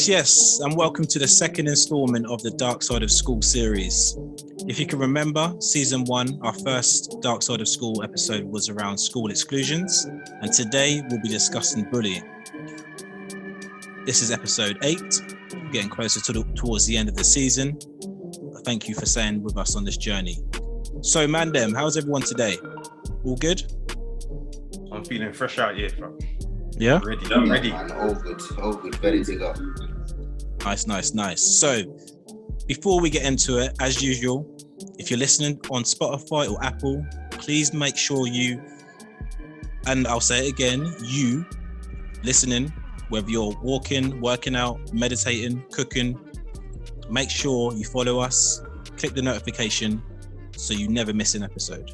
Yes, and welcome to the second installment of the Dark Side of School series. If you can remember, season 1, our first Dark Side of School episode was around school exclusions, and today we'll be discussing bullying. This is episode 8, getting closer towards the end of the season. Thank you for staying with us on this journey. So, Mandem, how's everyone today? All good? I'm feeling fresh out here, fam. Yeah? Ready. Man, all good, ready to go. Nice. So, before we get into it, as usual, if you're listening on Spotify or Apple, please make sure you, and I'll say it again, you listening, whether you're walking, working out, meditating, cooking, make sure you follow us, click the notification so you never miss an episode.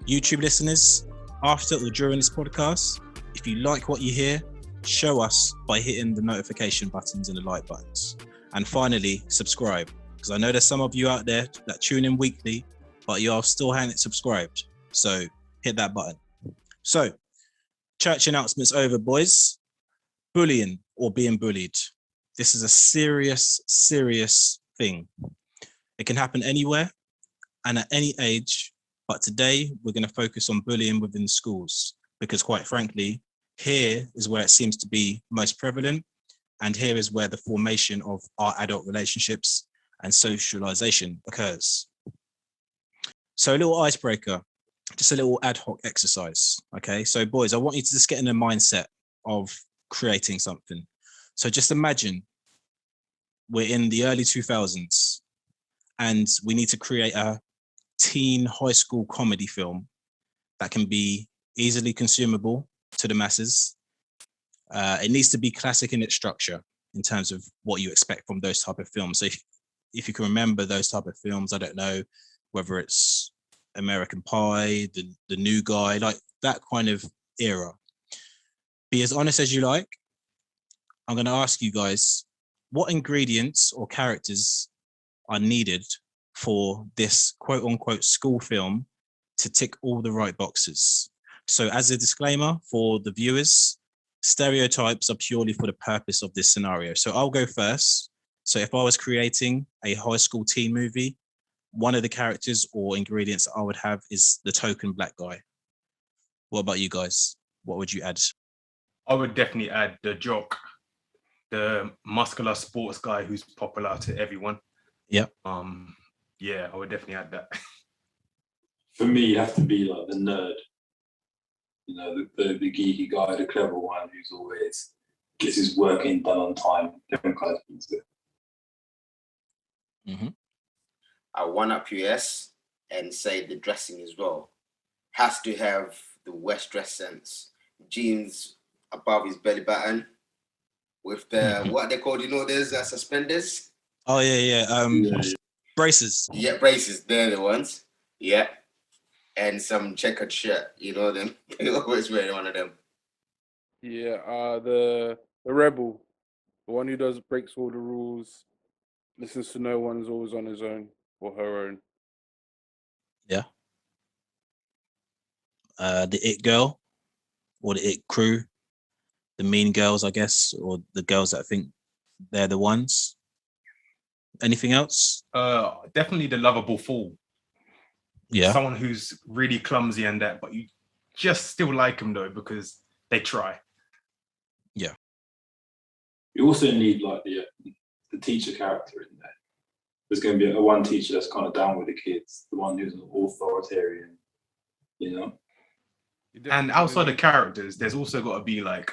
YouTube listeners, after or during this podcast, if you like what you hear, show us by hitting the notification buttons and the like buttons. And finally, subscribe, because I know there's some of you out there that tune in weekly, but you are still haven't subscribed. So hit that button. So, church announcements over, boys. Bullying or being bullied. This is a serious thing. It can happen anywhere and at any age, but today we're going to focus on bullying within schools, because quite frankly, here is where it seems to be most prevalent, and here is where the formation of our adult relationships and socialization occurs. So a little icebreaker, just a little ad hoc exercise, okay? So boys, I want you to just get in the mindset of creating something. So just imagine we're in the early 2000s and we need to create a teen high school comedy film that can be easily consumable to the masses. It needs to be classic in its structure in terms of what you expect from those type of films. So if you can remember those type of films, I don't know whether it's American Pie, the New Guy, like that kind of era. Be as honest as you like. I'm going to ask you guys, what ingredients or characters are needed for this quote unquote school film to tick all the right boxes? So as a disclaimer for the viewers, stereotypes are purely for the purpose of this scenario. So I'll go first. So if I was creating a high school teen movie, one of the characters or ingredients I would have is the token black guy. What about you guys? What would you add? I would definitely add the jock, the muscular sports guy who's popular to everyone. Yep. Yeah, I would definitely add that. For me, you have to be like the nerd. You know, the geeky guy, the clever one who's always gets his work in done on time. Different kind of things. Mm-hmm. I one up US and say the dressing as well. Has to have the West dress sense. Jeans above his belly button with the what they call, there's suspenders. Oh yeah. Braces. Yeah, braces. They're the ones. Yeah. And some checkered shirt, them. They always wear one of them. Yeah, the rebel, the one who breaks all the rules, listens to no one, is always on his own or her own. Yeah. The it girl or the it crew, the mean girls, I guess, or the girls that think they're the ones. Anything else? Definitely the lovable fool. Yeah. Someone who's really clumsy and that, but you just still like them though because they try. Yeah. You also need like the teacher character in there. There's going to be a one teacher that's kind of down with the kids, the one who's an authoritarian, And outside the characters, there's also got to be like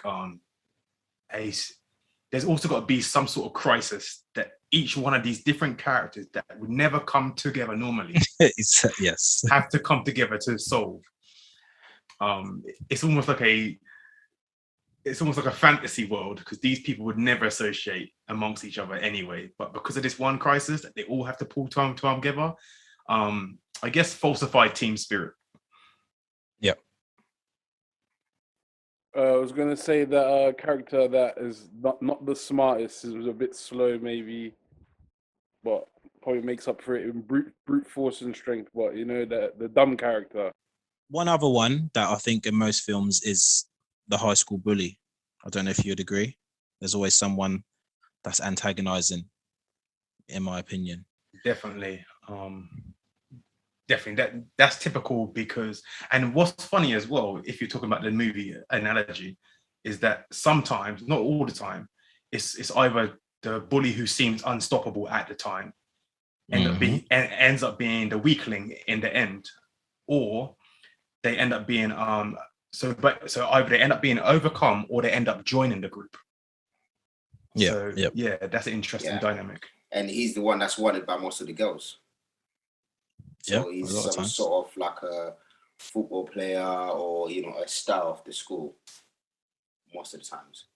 there's also got to be some sort of crisis that each one of these different characters that would never come together normally yes have to come together to solve. It's almost like a fantasy world because these people would never associate amongst each other anyway. But because of this one crisis that they all have to pull time together, I guess falsified team spirit. Yeah. I was gonna say that character that is not the smartest, is a bit slow maybe, but probably makes up for it in brute force and strength. But the dumb character. One other one that I think in most films is the high school bully. I don't know if you'd agree. There's always someone that's antagonizing, in my opinion. Definitely. Definitely. That's typical because, and what's funny as well, if you're talking about the movie analogy, is that sometimes, not all the time, it's either the bully who seems unstoppable at the time ends up being the weakling in the end, or they end up being so either they end up being overcome or they end up joining the group. So yeah, that's an interesting dynamic. And he's the one that's wanted by most of the girls. So he's some sort of like a football player or, you know, a star of the school most of the times.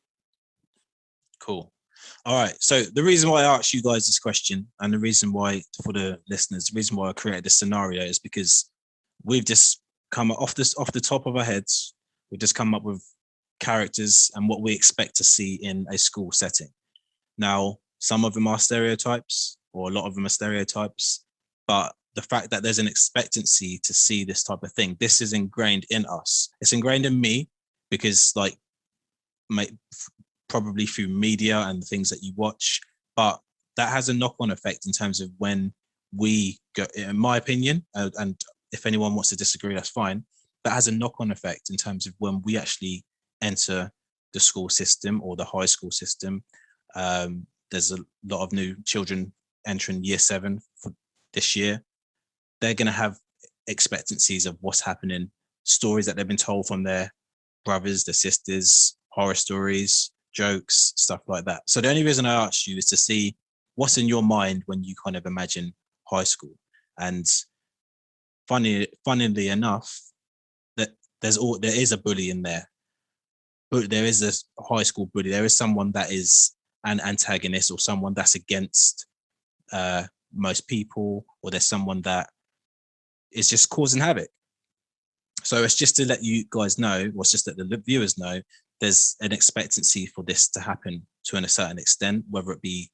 Cool. All right. So the reason why I asked you guys this question, and the reason why, for the listeners, the reason why I created this scenario is because we've just come off the top of our heads. We've just come up with characters and what we expect to see in a school setting. Now, some of them are stereotypes, or a lot of them are stereotypes, but the fact that there's an expectancy to see this type of thing, this is ingrained in us. It's ingrained in me because, like, probably through media and the things that you watch, but that has a knock-on effect in terms of when we go, in my opinion, and if anyone wants to disagree, that's fine. That has a knock-on effect in terms of when we actually enter the school system or the high school system. There's a lot of new children entering year 7 for this year. They're going to have expectancies of what's happening, stories that they've been told from their brothers, their sisters, horror stories, jokes, stuff like that. So the only reason I asked you is to see what's in your mind when you kind of imagine high school. And funnily enough, that there is a bully in there. But there is a high school bully. There is someone that is an antagonist, or someone that's against most people, or there's someone that is just causing havoc. So it's just to let you guys know, or it's just that the viewers know, there's an expectancy for this to happen to a certain extent, whether it be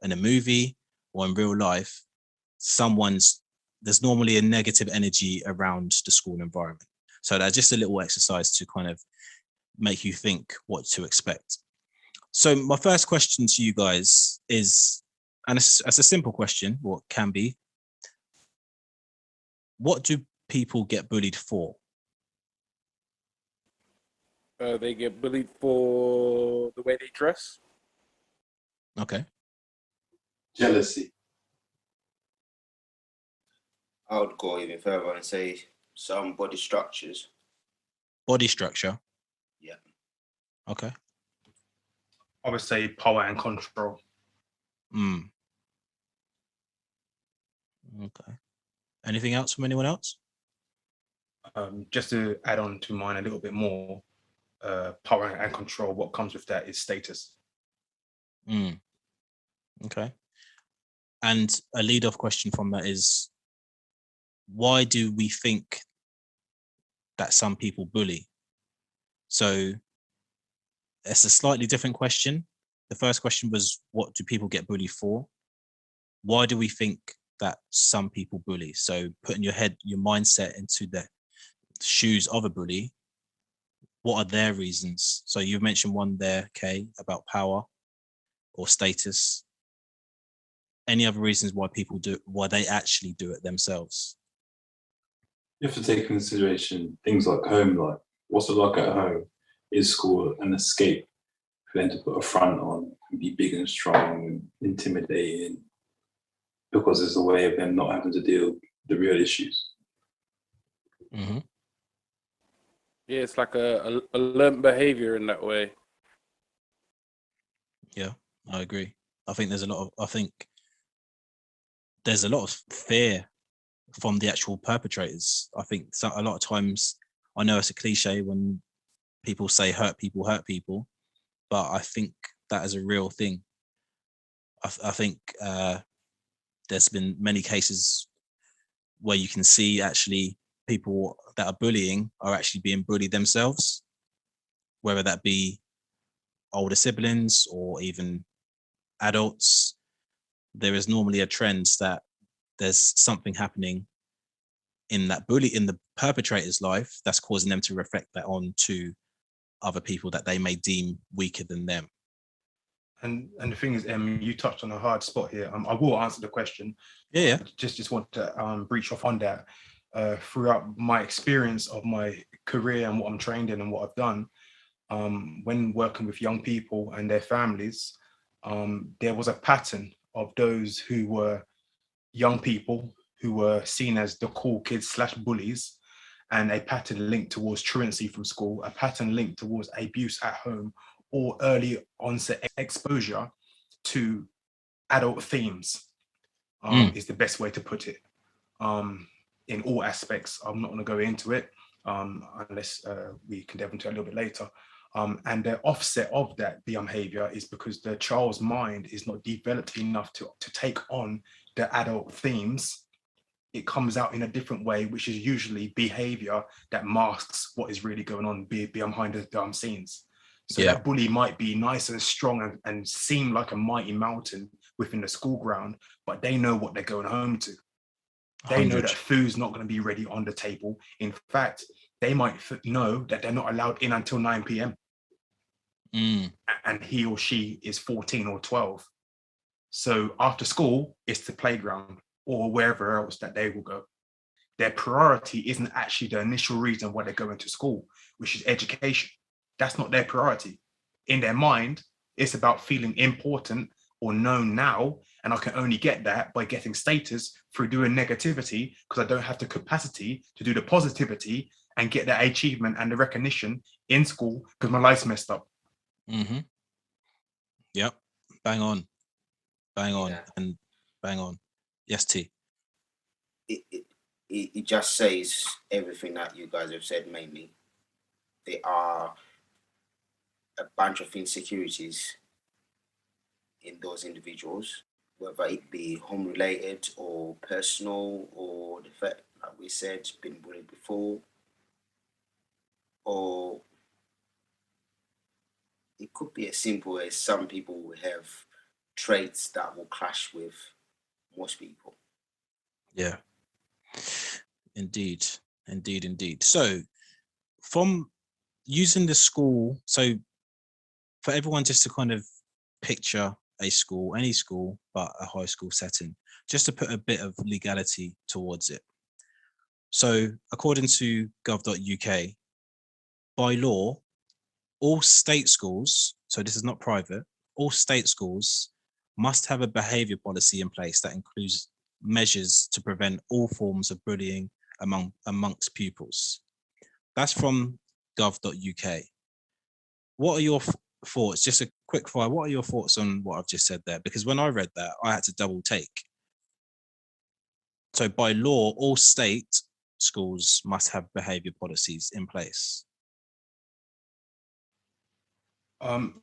in a movie or in real life. There's normally a negative energy around the school environment. So that's just a little exercise to kind of make you think what to expect. So my first question to you guys is, and it's a simple question, or it can be, what do people get bullied for? They get bullied for the way they dress. Okay. Jealousy. I would go even further and say some body structures. Body structure. Yeah. Okay. I would say power and control. Okay. Anything else from anyone else? Just to add on to mine a little bit more, power and control, what comes with that is status. Okay. And a lead-off question from that is, why do we think that some people bully? So it's a slightly different question. The first question was, what do people get bullied for? Why do we think that some people bully? So putting your mindset into the shoes of a bully, what are their reasons? So you've mentioned one there, Kay, about power or status. Any other reasons why they actually do it themselves? You have to take into consideration things like home life. What's it like at home? Is school an escape for them to put a front on and be big and strong and intimidating, because it's a way of them not having to deal with the real issues? Mm-hmm. Yeah, it's like a learned behavior in that way. Yeah, I agree. I think there's a lot of fear from the actual perpetrators. I think a lot of times, I know it's a cliche when people say hurt people, but I think that is a real thing. I think there's been many cases where you can see actually people that are bullying are actually being bullied themselves, whether that be older siblings or even adults. There is normally a trend that there's something happening in the perpetrator's life that's causing them to reflect that on to other people that they may deem weaker than them. And the thing is, you touched on a hard spot here. I will answer the question. Yeah. Just want to breach off on that. Throughout my experience of my career and what I'm trained in and what I've done, when working with young people and their families, there was a pattern of those who were young people who were seen as the cool kids slash bullies, and a pattern linked towards truancy from school, a pattern linked towards abuse at home, or early onset exposure to adult themes, is the best way to put it. In all aspects, I'm not going to go into it unless we can delve into it a little bit later. And the offset of that behavior is because the child's mind is not developed enough to take on the adult themes. It comes out in a different way, which is usually behavior that masks what is really going on behind the scenes. So that bully might be nice and strong and seem like a mighty mountain within the school ground, but they know what they're going home to. They know that food's not going to be ready on the table. In fact, they might know that they're not allowed in until 9 p.m. And he or she is 14 or 12. So after school, it's the playground or wherever else that they will go. Their priority isn't actually the initial reason why they're going to school, which is education. That's not their priority. In their mind, it's about feeling important or known now, and I can only get that by getting status through doing negativity, because I don't have the capacity to do the positivity and get that achievement and the recognition in school because my life's messed up. Yep. Bang on. Yeah. And bang on. Yes, T. It just says everything that you guys have said. Mainly, there are a bunch of insecurities in those individuals, whether it be home related or personal, or the fact, like we said, been bullied before, or it could be as simple as some people will have traits that will clash with most people. Yeah. Indeed. So from using the school, so for everyone just to kind of picture a school, any school, but a high school setting, just to put a bit of legality towards it. So according to gov.uk, by law, all state schools, so this is not private, all state schools must have a behavior policy in place that includes measures to prevent all forms of bullying amongst pupils. That's from gov.uk. What are your thoughts? Just a quick fire. What are your thoughts on what I've just said there? Because when I read that, I had to double take. So by law, all state schools must have behavior policies in place.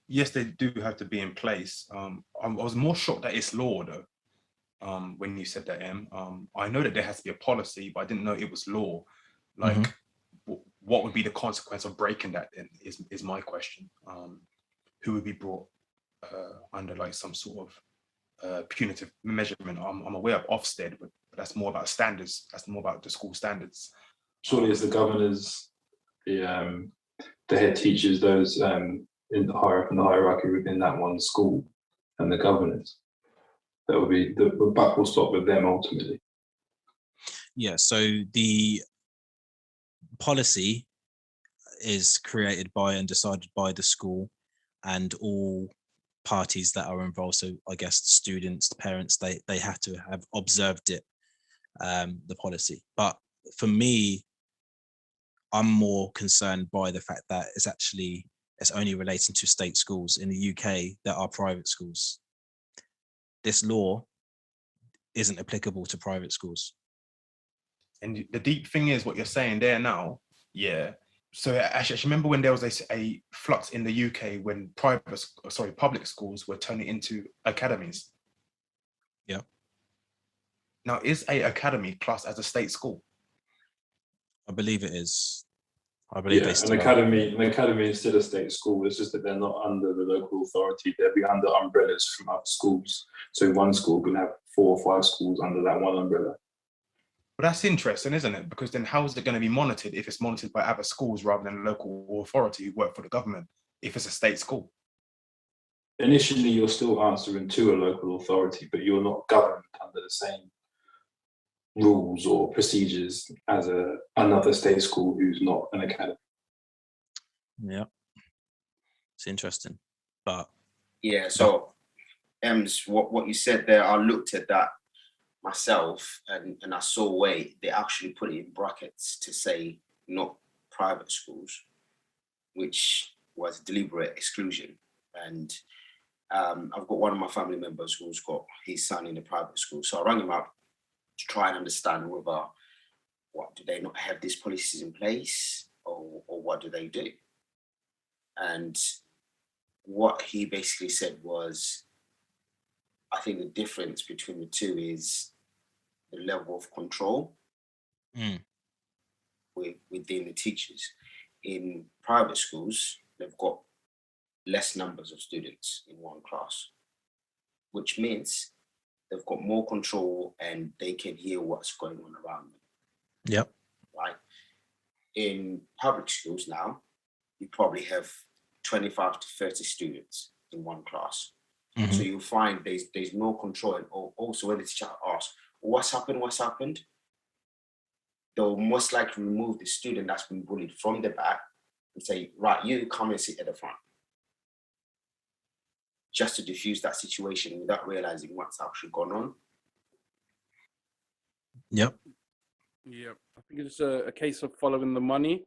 Yes, they do have to be in place. I was more shocked that it's law though. When you said that, I know that there has to be a policy, but I didn't know it was law. Like, what would be the consequence of breaking that? Then is my question. Who would be brought under like some sort of punitive measurement? I'm aware of Ofsted, but that's more about standards. That's more about the school standards. Surely it's the governors, the head teachers, those in the higher up in the hierarchy within that one school, and the governors. That would be the buck will stop with them ultimately. Yeah. So the policy is created by and decided by the school and all parties that are involved. So I guess students, the parents, they have to have observed it, the policy. But for me, I'm more concerned by the fact that it's only relating to state schools. In the UK, there are private schools. This law isn't applicable to private schools. And the deep thing is what you're saying there now. Yeah. So actually remember when there was a flux in the UK when public schools were turning into academies. Yeah. Now, is a academy classed as a state school? I believe it is. I believe they still an academy is still a state school. It's just that they're not under the local authority. They'll be under umbrellas from other schools. So one school can have 4 or 5 schools under that one umbrella. But that's interesting, isn't it? Because then how is it going to be monitored if it's monitored by other schools rather than a local authority who work for the government, if it's a state school? initially you're still answering to a local authority, but you're not governed under the same rules or procedures as another state school who's not an academy. Yeah, it's interesting, but Yeah. So, Ems, what you said there, I looked at that myself, and I saw where they actually put it in brackets to say not private schools, which was deliberate exclusion. And I've got one of my family members who's got his son in a private school, so I rang him up to try and understand whether, what do they not have these policies in place, or what do they do? And what he basically said was, I think the difference between the two is the level of control within the teachers. In private schools, they've got less numbers of students in one class, which means they've got more control and they can hear what's going on around them. Yep. Right. In public schools now, you probably have 25 to 30 students in one class. Mm-hmm. So you'll find there's no control. And also when the teacher asks, what's happened? They'll most likely remove the student that's been bullied from the back and say, right, you come and sit at the front. Just to diffuse that situation without realizing what's actually gone on. Yep. Yeah, I think it's a case of following the money.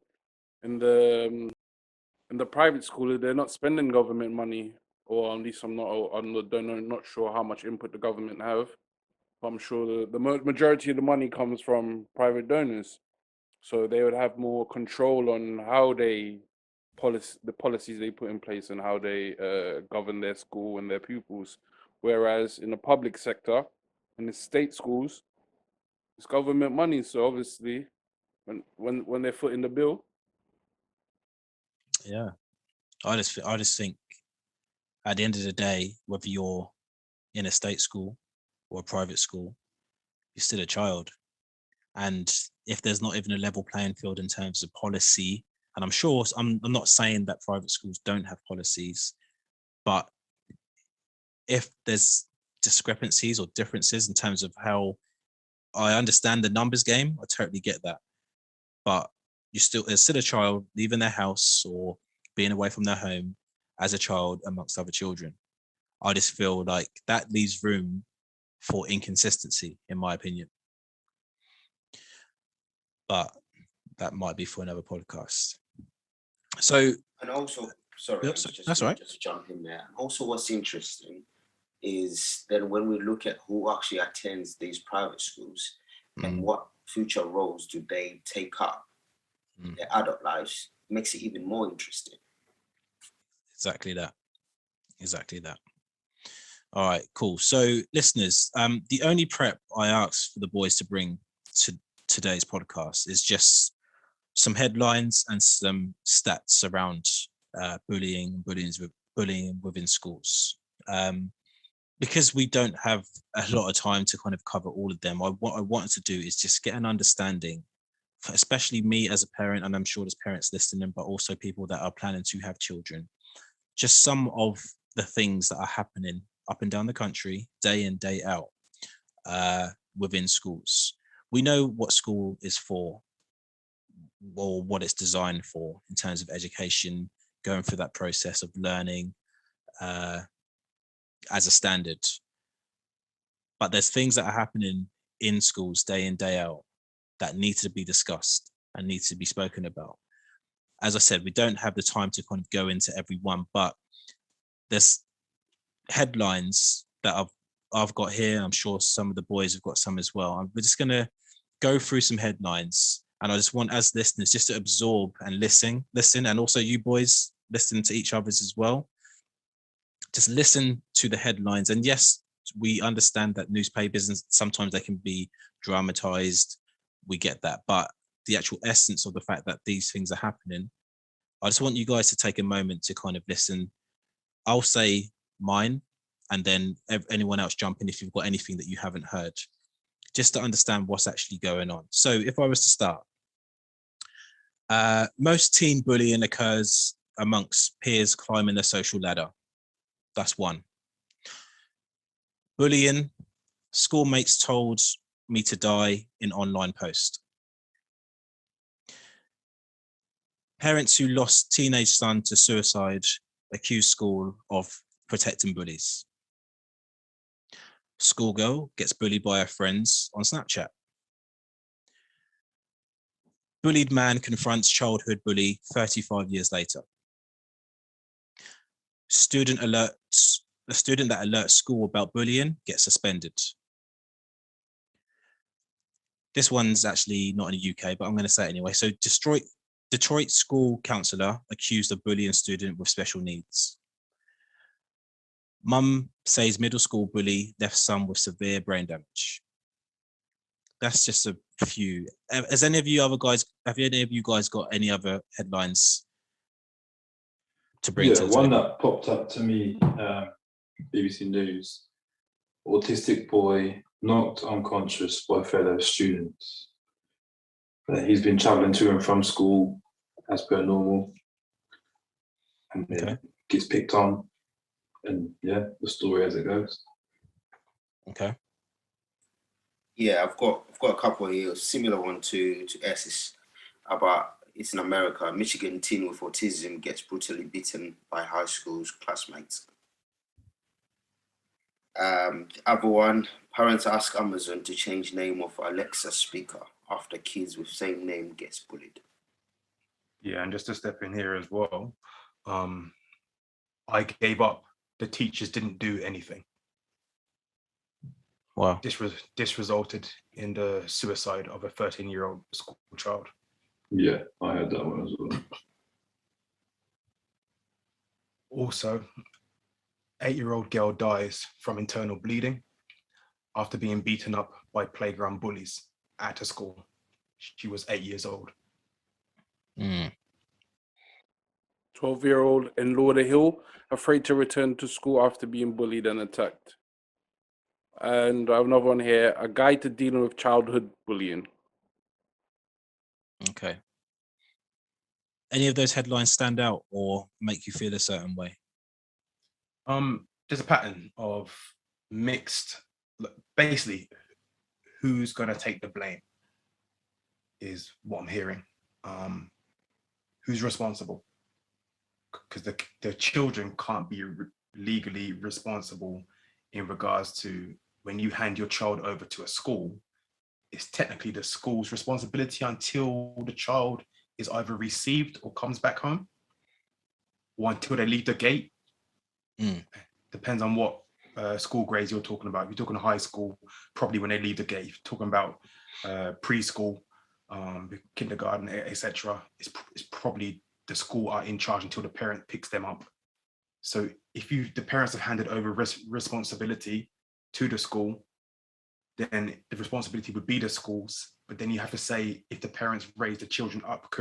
In the private school, they're not spending government money, or at least I'm not sure how much input the government have. But I'm sure the majority of the money comes from private donors, so they would have more control on how the policies they put in place and how they govern their school and their pupils. Whereas in the public sector, in the state schools, it's government money, so obviously when they're footing the bill. Yeah, I just think at the end of the day, whether you're in a state school or a private school, you're still a child. And if there's not even a level playing field in terms of policy, and I'm not saying that private schools don't have policies, but if there's discrepancies or differences in terms of how, I understand the numbers game, I totally get that. But there's still a child leaving their house or being away from their home as a child amongst other children. I just feel like that leaves room for inconsistency, in my opinion. But that might be for another podcast. So, and also, sorry, that's right. Just to jump in there. Also, what's interesting is that when we look at who actually attends these private schools and what future roles do they take up in their adult lives, makes it even more interesting. Exactly that. All right, cool. So listeners, the only prep I asked for the boys to bring to today's podcast is just some headlines and some stats around bullying within schools. Because we don't have a lot of time to kind of cover all of them, what I wanted to do is just get an understanding, especially me as a parent, and I'm sure there's parents listening, but also people that are planning to have children, just some of the things that are happening up and down the country, day in, day out, within schools. We know what school is for, or what it's designed for in terms of education, going through that process of learning as a standard. But there's things that are happening in schools day in, day out that need to be discussed and need to be spoken about. As I said, we don't have the time to kind of go into every one, but there's headlines that I've got here. I'm sure some of the boys have got some as well. We're just going to go through some headlines, and I just want, as listeners, just to absorb and listen, and also you boys listen to each other's as well. Just listen to the headlines. And yes, we understand that newspapers, and sometimes they can be dramatized. We get that. But the actual essence of the fact that these things are happening, I just want you guys to take a moment to kind of listen. I'll say mine, and then anyone else jump in if you've got anything that you haven't heard, just to understand what's actually going on. So if I was to start, most teen bullying occurs amongst peers climbing the social ladder. That's one. Bullying. Schoolmates told me to die in online post. Parents who lost teenage son to suicide accuse school of protecting bullies. Schoolgirl gets bullied by her friends on Snapchat. Bullied man confronts childhood bully 35 years later. The student that alerts school about bullying gets suspended. This one's actually not in the UK, but I'm going to say it anyway. So Detroit school counselor accused of bullying student with special needs. Mum says middle school bully left son with severe brain damage. That's just a few. Have any of you guys got any other headlines to bring to the one table? that popped up to me, BBC News. Autistic boy knocked unconscious by fellow students. He's been travelling to and from school as per normal, and then gets picked on, and yeah, the story as it goes. Okay. Yeah, I've got a couple here, similar one to S's, about it's in America. Michigan teen with autism gets brutally beaten by high school's classmates. Other one, parents ask Amazon to change name of Alexa speaker after kids with same name gets bullied. Yeah, and just to step in here as well, I gave up. The teachers didn't do anything. Wow. This resulted in the suicide of a 13-year-old school child. Yeah, I heard that one as well. Also, 8-year-old girl dies from internal bleeding after being beaten up by playground bullies at a school. She was 8 years old. 12-year-old in Lauderhill, afraid to return to school after being bullied and attacked. And I have another one here, a guide to dealing with childhood bullying. Okay. Any of those headlines stand out or make you feel a certain way? There's a pattern of mixed, basically, who's going to take the blame is what I'm hearing. Who's responsible? Because the children can't be legally responsible in regards to when you hand your child over to a school. It's technically the school's responsibility until the child is either received or comes back home, or until they leave the gate. Depends on what school grades you're talking about. If you're talking high school, probably when they leave the gate. If you're talking about preschool, kindergarten, etc., it's probably the school are in charge until the parent picks them up. So if the parents have handed over responsibility to the school, then the responsibility would be the schools. But then you have to say, if the parents raise the children up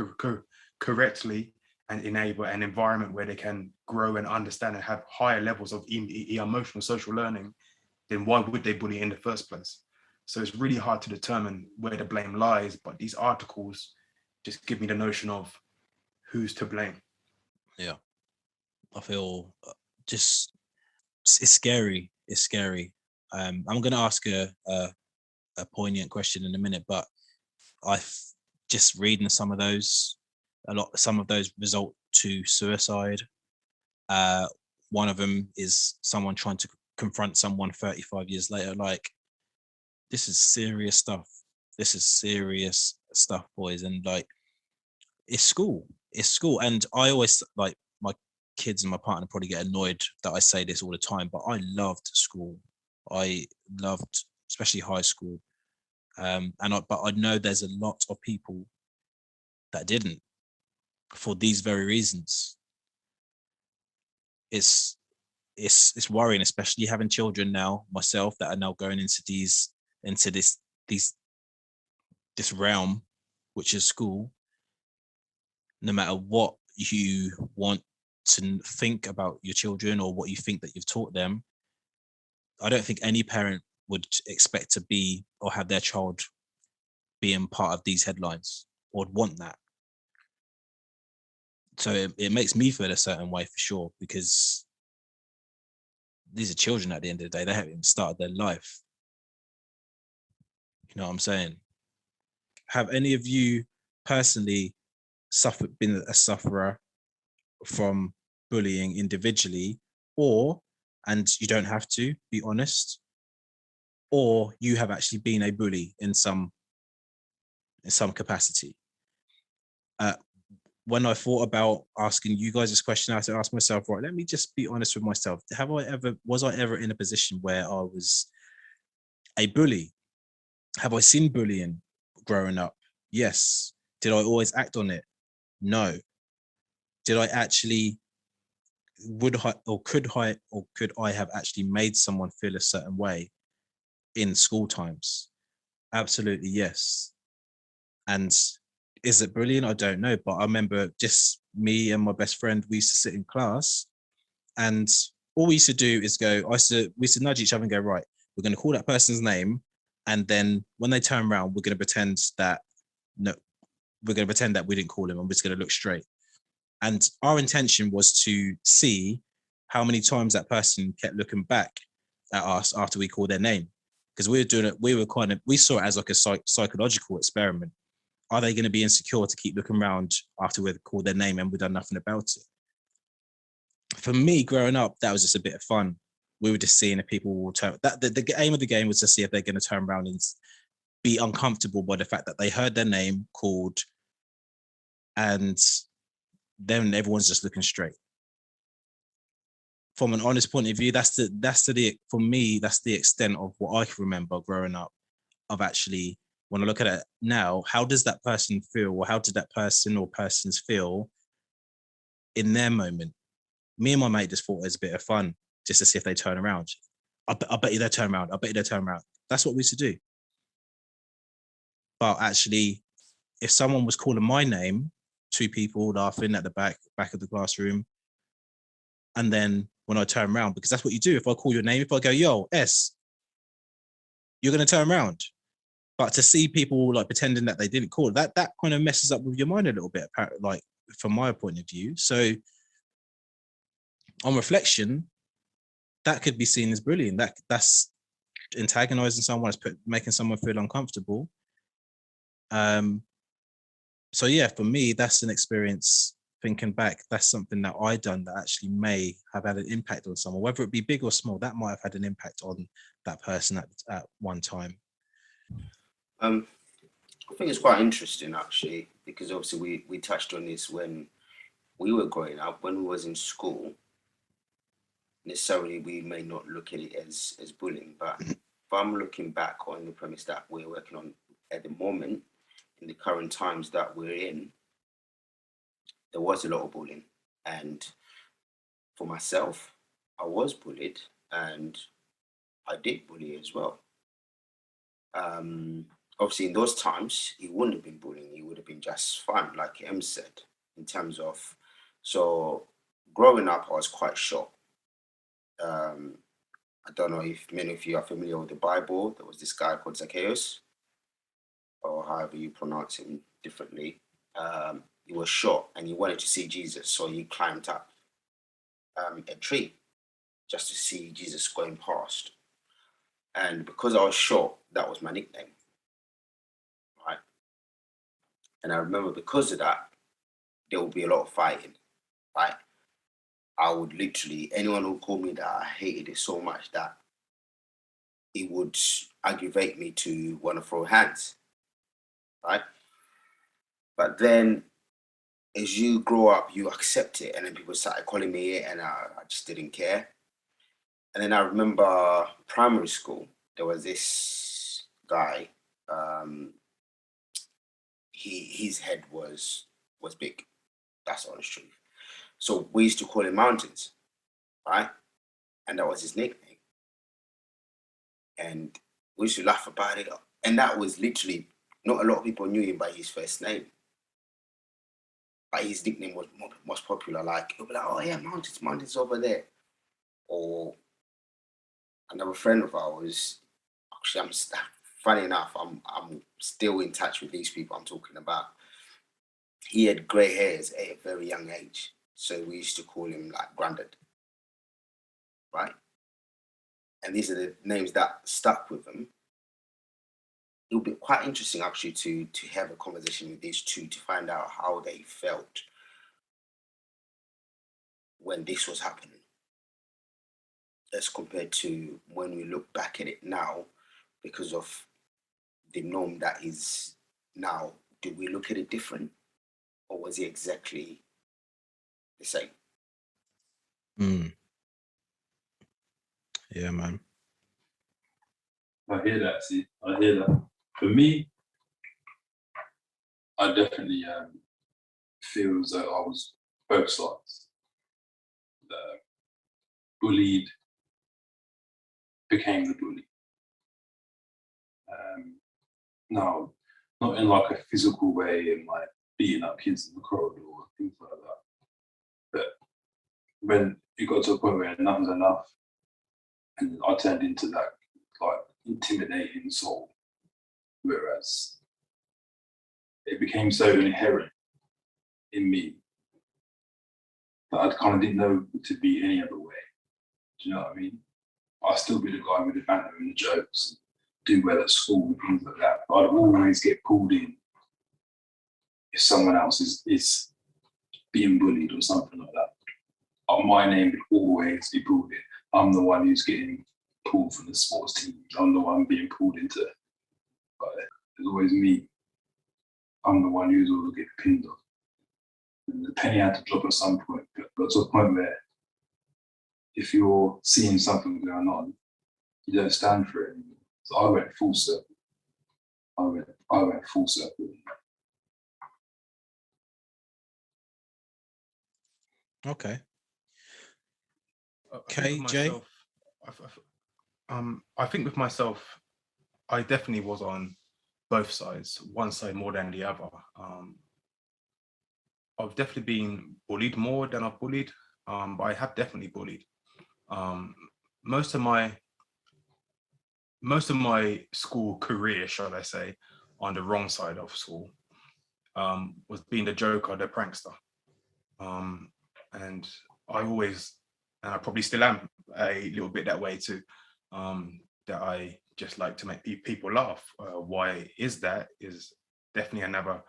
correctly and enable an environment where they can grow and understand and have higher levels of emotional social learning, then why would they bully in the first place? So it's really hard to determine where the blame lies, but these articles just give me the notion of who's to blame. Yeah. I feel just, it's scary. It's scary. I'm going to ask a poignant question in a minute, but I've just reading some of those result to suicide. One of them is someone trying to confront someone 35 years later. Like, this is serious stuff. This is serious stuff, boys. And like, it's school. And I always, like, my kids and my partner probably get annoyed that I say this all the time, but I loved school. I loved, especially high school. But I know there's a lot of people that didn't, for these very reasons. It's worrying, especially having children now myself that are now going into this realm, which is school. No matter what you want to think about your children or what you think that you've taught them, I don't think any parent would expect to be or have their child being part of these headlines or would want that. So it makes me feel a certain way for sure, because these are children at the end of the day. They haven't even started their life. You know what I'm saying? Have any of you personally been a sufferer from bullying individually, and you don't have to be honest, or you have actually been a bully in some capacity? When I thought about asking you guys this question, I had to ask myself, right, let me just be honest with myself. Was I ever in a position where I was a bully? Have I seen bullying growing up? Yes. Did I always act on it? No. Did I actually, could I have actually made someone feel a certain way in school times? Absolutely, yes. And is it brilliant? I don't know. But I remember just me and my best friend, we used to sit in class, and all we used to do is we used to nudge each other and go, right, we're going to call that person's name. And then when they turn around, we're going to pretend that we didn't call him, and we're just going to look straight. And our intention was to see how many times that person kept looking back at us after we called their name. Because we were doing it, we saw it as like a psychological experiment. Are they going to be insecure to keep looking around after we've called their name and we've done nothing about it? For me, growing up, that was just a bit of fun. We were just seeing if people will turn. The aim of the game was to see if they're going to turn around and be uncomfortable by the fact that they heard their name called, and then everyone's just looking straight. From an honest point of view, for me, that's the extent of what I can remember growing up. Of actually, when I look at it now, how does that person feel, or how did that person or persons feel in their moment? Me and my mate just thought it was a bit of fun, just to see if they turn around. I bet you they'll turn around. I bet you they'll turn around. That's what we used to do. But actually, if someone was calling my name, two people laughing at the back of the classroom, and then when I turn around, because that's what you do. If I call your name, if I go, yo, S, you're going to turn around. But to see people like pretending that they didn't call, that kind of messes up with your mind a little bit, like from my point of view. So on reflection, that could be seen as bullying. That's antagonizing someone, making someone feel uncomfortable. So yeah, for me, that's an experience. Thinking back, that's something that I done that actually may have had an impact on someone, whether it be big or small. That might have had an impact on that person at one time. I think it's quite interesting actually, because obviously we touched on this when we were growing up, when we was in school. Necessarily, we may not look at it as bullying, but if I'm looking back on the premise that we're working on at the moment, in the current times that we're in, there was a lot of bullying. And for myself, I was bullied, and I did bully as well. Obviously, in those times, it wouldn't have been bullying. It would have been just fun, like Em said, in terms of. So, growing up, I was quite shocked. I don't know if many of you are familiar with the Bible. There was this guy called Zacchaeus, or however you pronounce him differently. He was short and he wanted to see Jesus, so he climbed up a tree just to see Jesus going past. And because I was short, that was my nickname, right? And I remember because of that, there would be a lot of fighting, right? I would literally, anyone who called me that, I hated it so much that it would aggravate me to want to throw hands, right? But then as you grow up, you accept it, and then people started calling me it, and I just didn't care. And then I remember primary school, there was this guy, his head was big. That's the honest truth. So we used to call him Mountains, right? And that was his nickname. And we used to laugh about it. And that was literally, not a lot of people knew him by his first name. But his nickname was most popular. Like, it'll be like, oh yeah, Mountains over there. Or another friend of ours, actually, funny enough, I'm still in touch with these people I'm talking about. He had grey hairs at a very young age. So we used to call him like Grandad, right? and these are the names that stuck with them, it would be quite interesting actually to have a conversation with these two to find out how they felt when this was happening, as compared to when we look back at it now, because of the norm that is now. Do we look at it different, or was it exactly the same? Yeah, man. I hear that. See, I hear that. For me, I definitely feel as though I was both sides. The bullied became the bully. No, not in like a physical way, in like beating up kids in the corridor or things like that. But when it got to a point where enough was enough, and I turned into that like intimidating soul, whereas it became so inherent in me that I kind of didn't know to be any other way. Do you know what I mean? I'd still be the guy with the banter and the jokes, and do well at school and things like that. But I'd always get pulled in if someone else is being bullied or something like that. My name would always be pulled in. I'm the one who's getting pulled from the sports team. I'm the one being pulled into. But it's always me. I'm the one who's always getting pinned off. And the penny had to drop at some point. Got to a point where if you're seeing something going on, you don't stand for it anymore. So I went full circle. I went full circle. Okay. KJ? I think with myself, I definitely was on both sides, one side more than the other. I've definitely been bullied more than I've bullied, but I have definitely bullied. Most of my school career, shall I say, on the wrong side of school, was being the joker, the prankster. And I always, and I probably still am a little bit that way too, that I just like to make people laugh. Why is that? Is definitely another,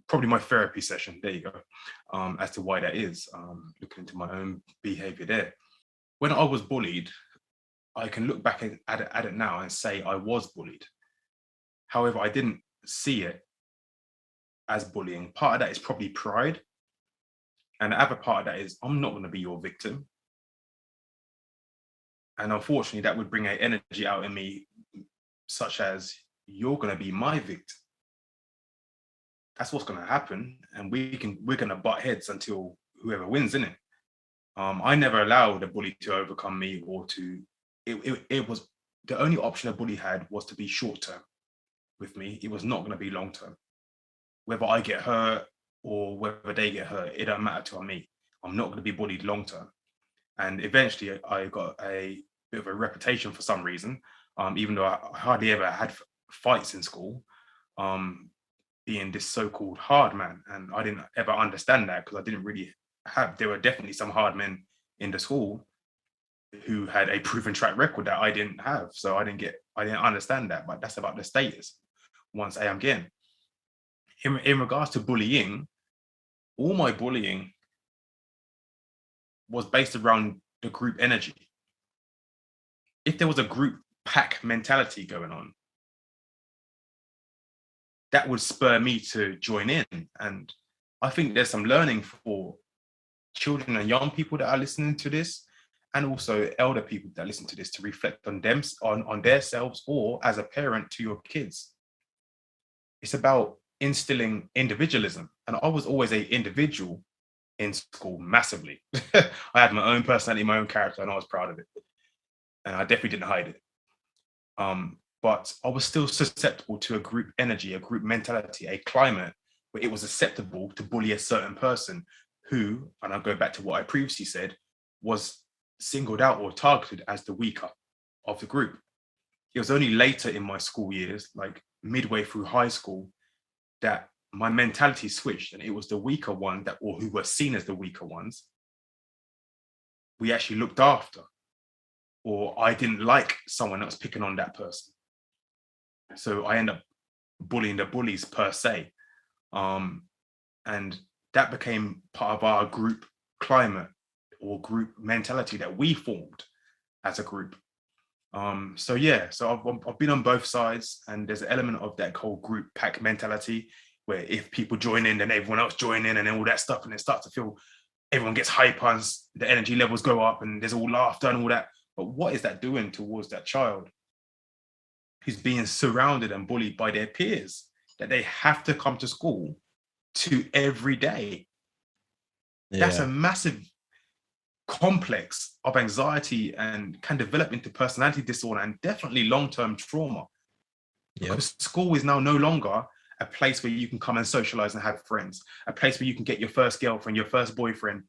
probably my therapy session. There you go. As to why that is, looking into my own behavior there. When I was bullied, I can look back at it now and say I was bullied. However, I didn't see it as bullying. Part of that is probably pride. And the other part of that is I'm not going to be your victim. And unfortunately, that would bring an energy out in me, such as you're going to be my victim. That's what's going to happen. And we're going to butt heads until whoever wins, innit? I never allowed a bully to overcome me or to, it was, the only option a bully had was to be short term with me. It was not going to be long term. Whether I get hurt or whether they get hurt, it don't matter to me. I'm not going to be bullied long term. And eventually I got a bit of a reputation for some reason, even though I hardly ever had fights in school, being this so-called hard man. And I didn't ever understand that because I didn't really there were definitely some hard men in the school who had a proven track record that I didn't have. So I didn't understand that, but that's about the status. Once I am again, in regards to bullying, all my bullying was based around the group energy. If there was a group pack mentality going on, that would spur me to join in. And I think there's some learning for children and young people that are listening to this, and also elder people that listen to this, to reflect on them, on themselves, or as a parent to your kids. It's about instilling individualism. And I was always an individual in school, massively. I had my own personality, my own character, and I was proud of it. And I definitely didn't hide it. But I was still susceptible to a group energy, a group mentality, a climate where it was acceptable to bully a certain person who, and I'll go back to what I previously said, was singled out or targeted as the weaker of the group. It was only later in my school years, like midway through high school, that my mentality switched, and it was the weaker one or who were seen as the weaker ones, we actually looked after, or I didn't like someone that was picking on that person. So I end up bullying the bullies per se. And that became part of our group climate or group mentality that we formed as a group. So I've been on both sides, and there's an element of that whole group pack mentality where if people join in, then everyone else join in, and all that stuff, and it starts to feel everyone gets hyper and the energy levels go up and there's all laughter and all that. But what is that doing towards that child who's being surrounded and bullied by their peers that they have to come to school to every day? That's a massive complex of anxiety and can develop into personality disorder and definitely long-term trauma. Because school is now no longer a place where you can come and socialize and have friends, a place where you can get your first girlfriend, your first boyfriend,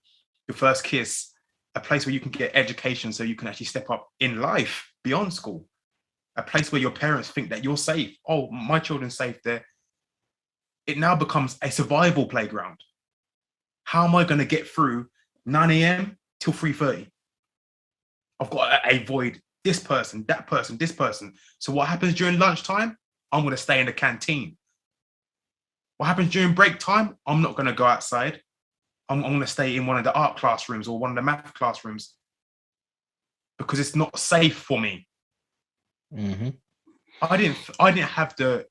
your first kiss, a place where you can get education so you can actually step up in life beyond school, a place where your parents think that you're safe. Oh, my children's safe there. It now becomes a survival playground. How am I going to get through 9 a.m. till 3:30? I've got to avoid this person, that person, this person. So what happens during lunchtime? I'm going to stay in the canteen. What happens during break time? I'm not going to go outside. I'm going to stay in one of the art classrooms or one of the math classrooms because it's not safe for me. Mm-hmm. I didn't have the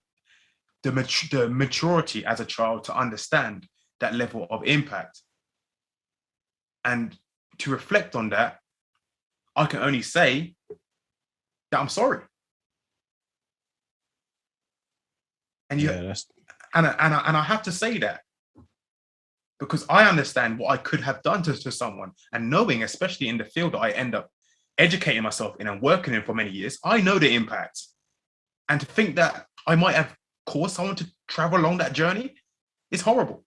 maturity as a child to understand that level of impact. And to reflect on that, I can only say that I'm sorry. And I have to say that because I understand what I could have done to someone, and knowing, especially in the field that I end up educating myself in and working in for many years, I know the impact. And to think that I might have caused someone to travel along that journey is horrible.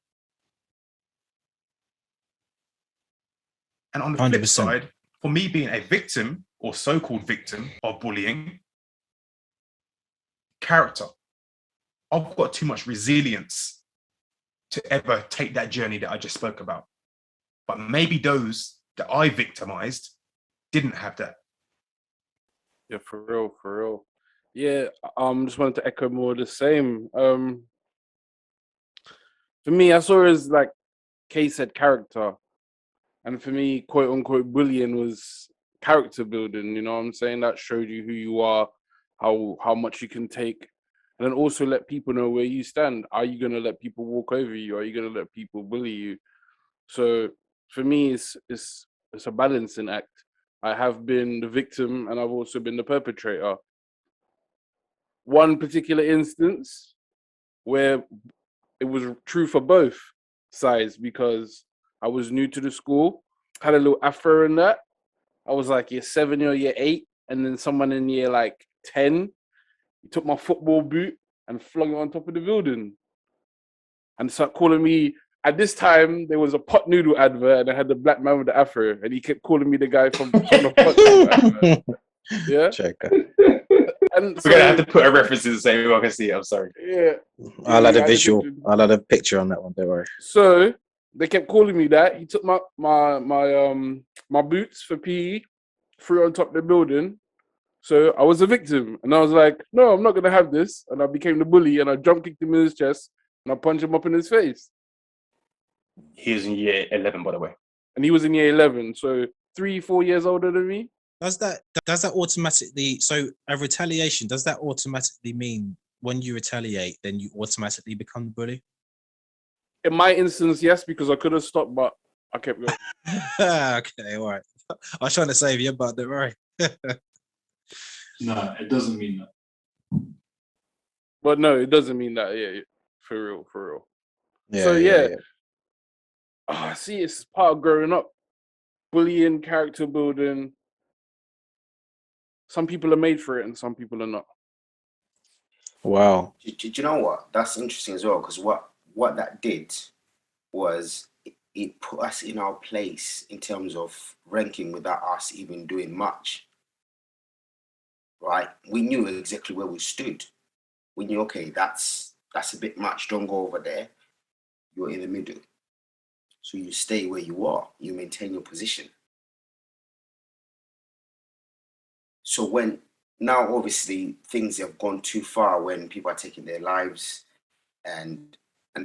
And on the 100%. flip side, for me being a victim or so-called victim of bullying, character, I've got too much resilience to ever take that journey that I just spoke about. But maybe those that I victimized didn't have that. Yeah, for real. Yeah, just wanted to echo more of the same. For me, I saw it as like Kay said, character. And for me, quote unquote, bullying was character building, you know what I'm saying? That showed you who you are, how much you can take. And then also let people know where you stand. Are you gonna let people walk over you? Are you gonna let people bully you? So for me, it's a balancing act. I have been the victim and I've also been the perpetrator. One particular instance where it was true for both sides because I was new to the school, had a little afro in that. I was like year 7 or year 8, and then someone in year like 10 took my football boot and flung it on top of the building and started calling me. At this time, there was a pot noodle advert and I had the black man with the afro, and he kept calling me the guy from the pot noodle advert. Yeah. Checker. And We're gonna have to put a reference in so everyone can see it. I'm sorry. Yeah. I'll add a visual. I'll add a picture on that one. Don't worry. So they kept calling me that. He took my boots for PE, threw it on top of the building. So I was a victim, and I was like, "No, I'm not gonna have this." And I became the bully, and I jump kicked him in his chest, and I punched him up in his face. He was in year 11, by the way. And he was in year 11, so 3-4 years older than me. Does that automatically, so a retaliation, does that automatically mean when you retaliate, then you automatically become the bully? In my instance, yes, because I could have stopped, but I kept going. Okay, all right. I was trying to save you, but don't worry. No, it doesn't mean that. But no, it doesn't mean that. Yeah, for real. Yeah, So yeah. Oh, see, it's part of growing up. Bullying, character building. Some people are made for it and some people are not. Wow. Do you know what? That's interesting as well, because what that did was it put us in our place in terms of ranking without us even doing much. Right? We knew exactly where we stood. We knew, okay, that's a bit much. Don't go over there. You're in the middle. So you stay where you are. You maintain your position. So when now obviously things have gone too far when people are taking their lives and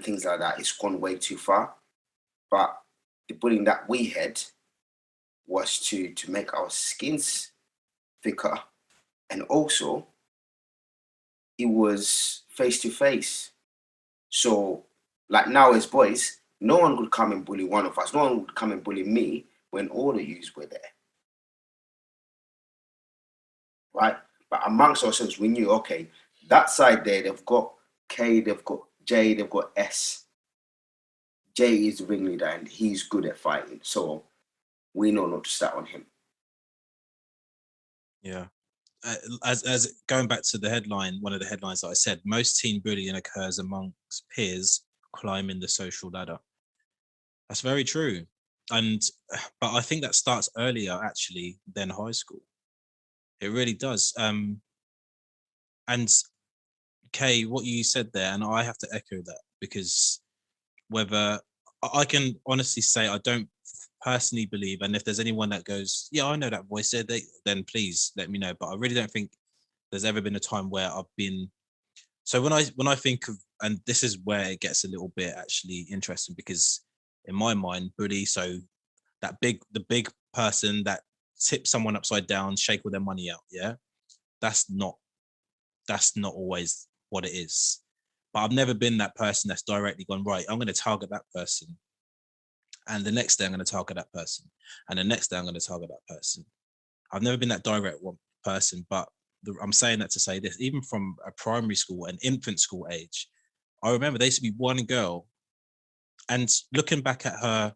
things like that, it's gone way too far. But the bullying that we had was to make our skins thicker, and also it was face to face. So like now as boys, no one would come and bully one of us. No one would come and bully me when all the youths were there, right? But amongst ourselves, we knew, okay, that side there, they've got K, they've got J, they've got S. J is the ringleader and he's good at fighting. So we know not to start on him. Yeah. As going back to the headline, one of the headlines that I said, most teen bullying occurs amongst peers climbing the social ladder. That's very true. But I think that starts earlier actually than high school. It really does. And Kay, what you said there, and I have to echo that, because whether I can honestly say I don't personally believe, and if there's anyone that goes, yeah, I know that voice, then please let me know. But I really don't think there's ever been a time where I've been. So when I think of, and this is where it gets a little bit actually interesting, because in my mind, bully, so the big person that tips someone upside down, shake all their money out, yeah, that's not always what it is. But I've never been that person that's directly gone, right, I'm going to target that person, and the next day I'm going to target that person, and the next day I'm going to target that person. I've never been that direct one person, but I'm saying that to say this, even from a primary school and infant school age, I remember there used to be one girl, and looking back at her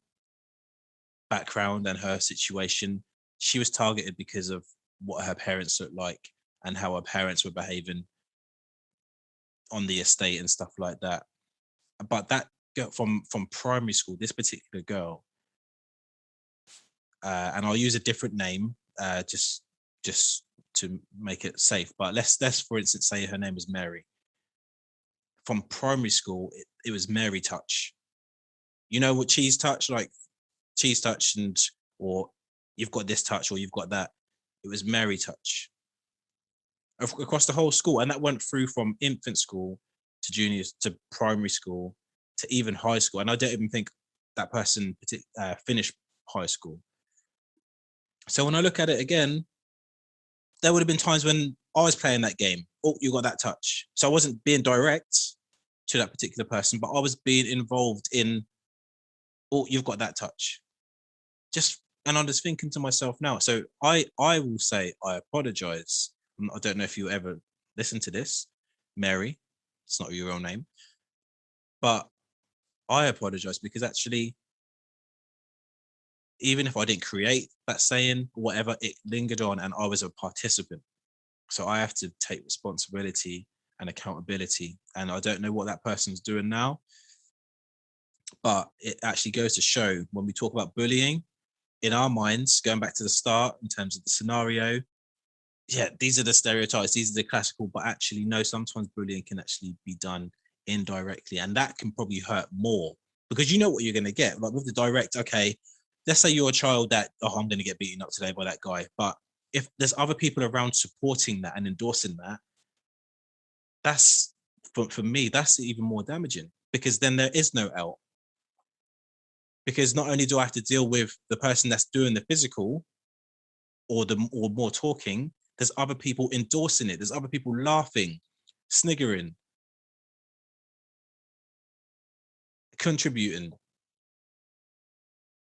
background and her situation, she was targeted because of what her parents looked like and how her parents were behaving on the estate and stuff like that. But that girl from primary school, this particular girl, and I'll use a different name, just to make it safe. But let's for instance say her name was Mary. From primary school, it was Mary touch. You know what cheese touch, like cheese touch, and or you've got this touch or you've got that. It was Mary touch across the whole school, and that went through from infant school to juniors to primary school to even high school. And I don't even think that person finished high school. So when I look at it again, there would have been times when I was playing that game. Oh, you got that touch. So I wasn't being direct to that particular person, but I was being involved in, oh, you've got that touch. And I'm just thinking to myself now. So I will say I apologize. I don't know if you ever listen to this, Mary. It's not your real name, but I apologize because actually, even if I didn't create that saying, whatever, it lingered on, and I was a participant. So I have to take responsibility and accountability. And I don't know what that person's doing now, but it actually goes to show when we talk about bullying, in our minds, going back to the start in terms of the scenario, yeah, these are the stereotypes, these are the classical, but actually, no, sometimes bullying can actually be done indirectly, and that can probably hurt more because you know what you're going to get. Like with the direct, okay, let's say you're a child that, oh, I'm going to get beaten up today by that guy, but if there's other people around supporting that and endorsing that, that's for me, that's even more damaging, because then there is no out. Because not only do I have to deal with the person that's doing the physical or more talking, there's other people endorsing it. There's other people laughing, sniggering, contributing.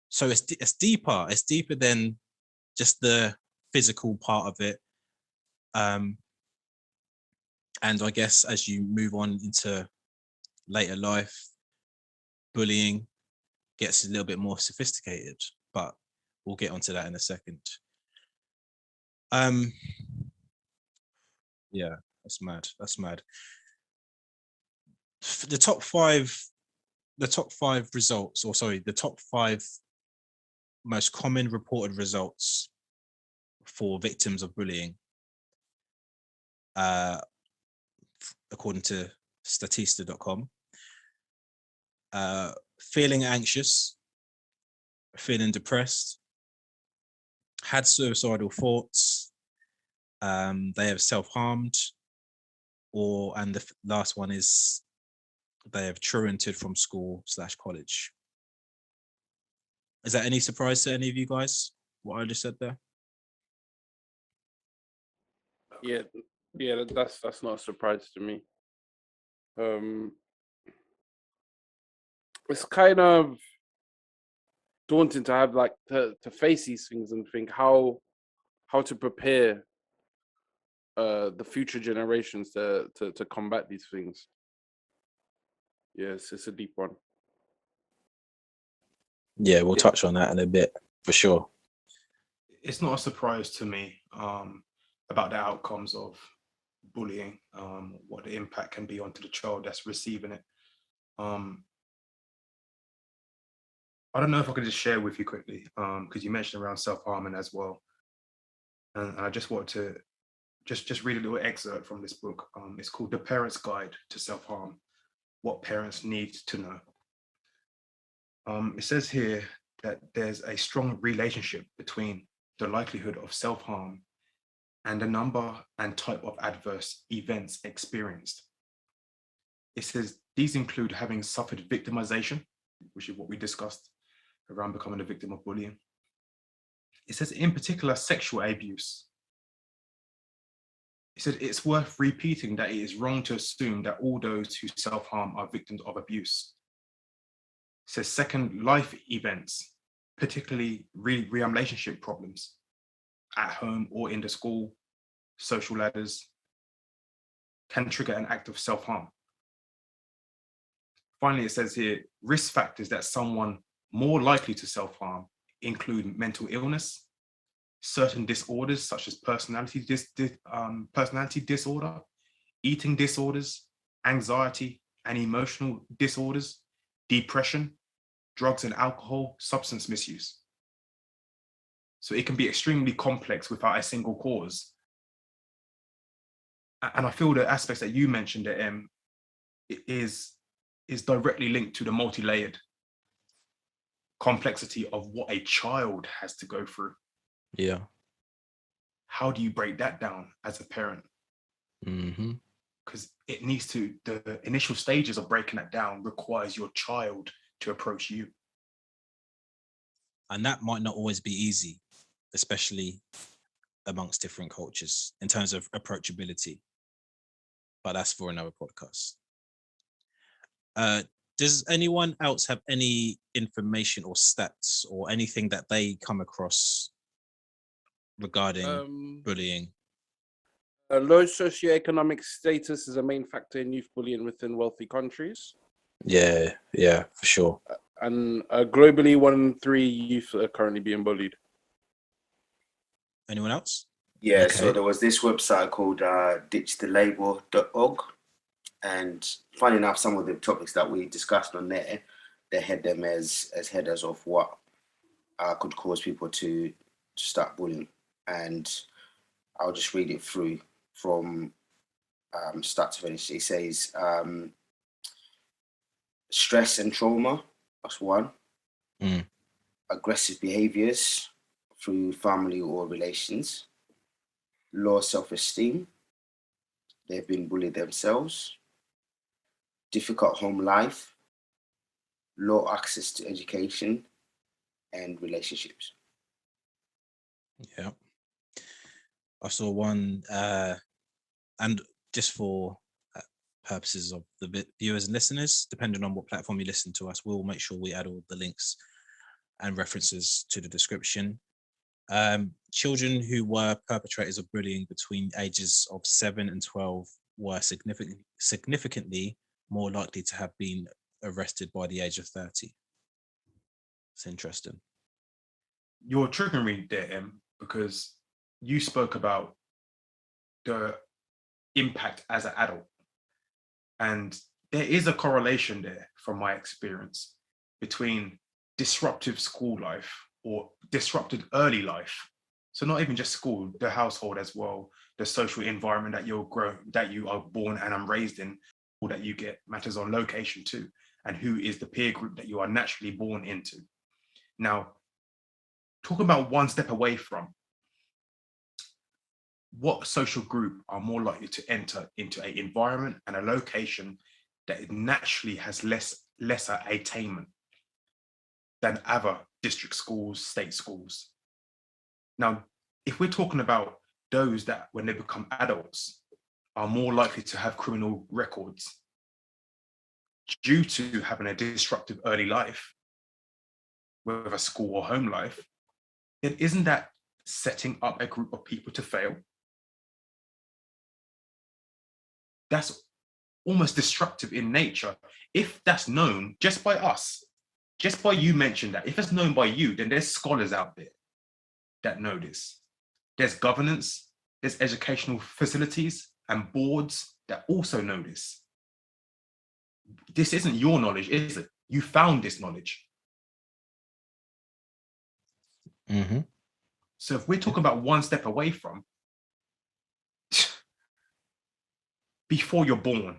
So it's deeper. It's deeper than just the physical part of it. And I guess as you move on into later life, bullying gets a little bit more sophisticated, but we'll get onto that in a second. Yeah, that's mad. That's mad. The top five results, or sorry, the top 5 most common reported results for victims of bullying, according to statista.com. Feeling anxious, feeling depressed, had suicidal thoughts, They have self-harmed, and the last one is they have truanted from school/college. Is that any surprise to any of you guys, what I just said there? Yeah, that's not a surprise to me. It's kind of daunting to have like to face these things and think how to prepare the future generations to combat these things. Yes, it's a deep one. Yeah, we'll touch on that in a bit for sure. It's not a surprise to me about the outcomes of bullying, what the impact can be onto the child that's receiving it. I don't know if I could just share with you quickly, because you mentioned around self-harming as well. And I just want to just read a little excerpt from this book. It's called The Parent's Guide to Self-Harm, What Parents Need to Know. It says here that there's a strong relationship between the likelihood of self-harm and the number and type of adverse events experienced. It says these include having suffered victimization, which is what we discussed around becoming a victim of bullying. It says in particular sexual abuse. It said it's worth repeating that it is wrong to assume that all those who self-harm are victims of abuse. It says second, life events, particularly relationship problems at home or in the school, social ladders, can trigger an act of self-harm. Finally, it says here, risk factors that someone more likely to self-harm include mental illness, certain disorders such as personality disorder, eating disorders, anxiety and emotional disorders, depression, drugs and alcohol, substance misuse. So it can be extremely complex without a single cause. And I feel the aspects that you mentioned, is directly linked to the multi-layered complexity of what a child has to go through. Yeah. How do you break that down as a parent? Mm-hmm. Because it needs to, the initial stages of breaking that down requires your child to approach you. And that might not always be easy, especially amongst different cultures in terms of approachability. But that's for another podcast. Does anyone else have any information or stats or anything that they come across regarding bullying? Low socioeconomic status is a main factor in youth bullying within wealthy countries. Yeah, for sure. And globally, 1 in 3 youth are currently being bullied. Anyone else? Yeah, Okay. so there was this website called ditchthelabel.org. And funny enough, some of the topics that we discussed on there, they had them as headers of what could cause people to start bullying. And I'll just read it through from start to finish. It says stress and trauma, that's one. Aggressive behaviors through family or relations. Low self-esteem. They've been bullied themselves. Difficult home life. Low access to education and relationships. Yeah. I saw one, and just for purposes of the viewers and listeners, depending on what platform you listen to us, we'll make sure we add all the links and references to the description. Children who were perpetrators of bullying between ages of 7 and 12 were significantly more likely to have been arrested by the age of 30. It's interesting. You're triggering me there, Em, because you spoke about the impact as an adult. And there is a correlation there from my experience between disruptive school life or disrupted early life. So not even just school, the household as well, the social environment that you are born and raised in, or that you get matters on location too, and who is the peer group that you are naturally born into. Now, talk about one step away from. what social group are more likely to enter into an environment and a location that naturally has lesser attainment than other district schools, state schools? Now, if we're talking about those that when they become adults are more likely to have criminal records due to having a disruptive early life, whether school or home life, then isn't that setting up a group of people to fail? That's almost destructive in nature. If that's known just by us, just by you mentioned that, if it's known by you, then there's scholars out there that know this. There's governance, there's educational facilities and boards that also know this. This isn't your knowledge, is it? You found this knowledge. Mm-hmm. So if we're talking about one step away from, before you're born,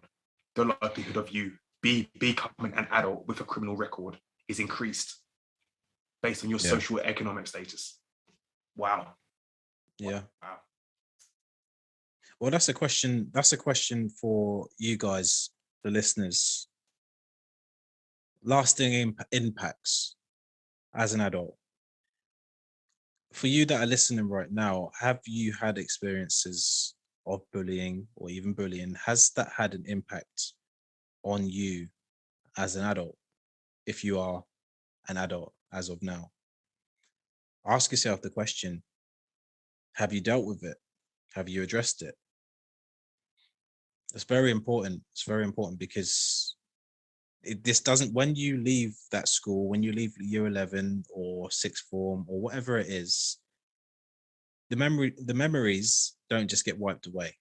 the likelihood of you becoming an adult with a criminal record is increased based on your social economic status. Wow. Yeah. Wow. Well, that's a question. That's a question for you guys, the listeners. Lasting impacts as an adult. For you that are listening right now, have you had experiences of bullying or even bullying? Has that had an impact on you as an adult, if you are an adult as of now? Ask yourself the question, have you dealt with it? Have you addressed it? It's very important. It's very important because this doesn't, when you leave that school, when you leave year 11 or sixth form or whatever it is, the memories don't just get wiped away.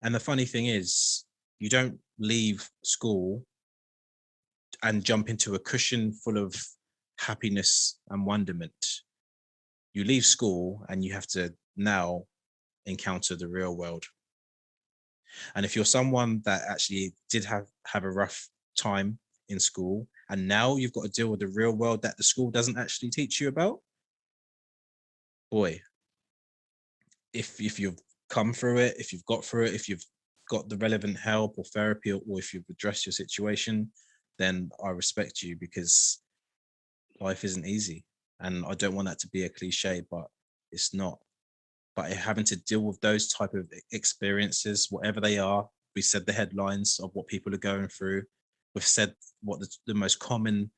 And the funny thing is, you don't leave school and jump into a cushion full of happiness and wonderment. You leave school and you have to now encounter the real world. And if you're someone that actually did have a rough time in school, and now you've got to deal with the real world that the school doesn't actually teach you about, boy, if you've come through it, if you've got through it, if you've got the relevant help or therapy, or if you've addressed your situation, then I respect you, because life isn't easy. And I don't want that to be a cliche, but it's not. But having to deal with those type of experiences, whatever they are, we said the headlines of what people are going through. We've said what the most common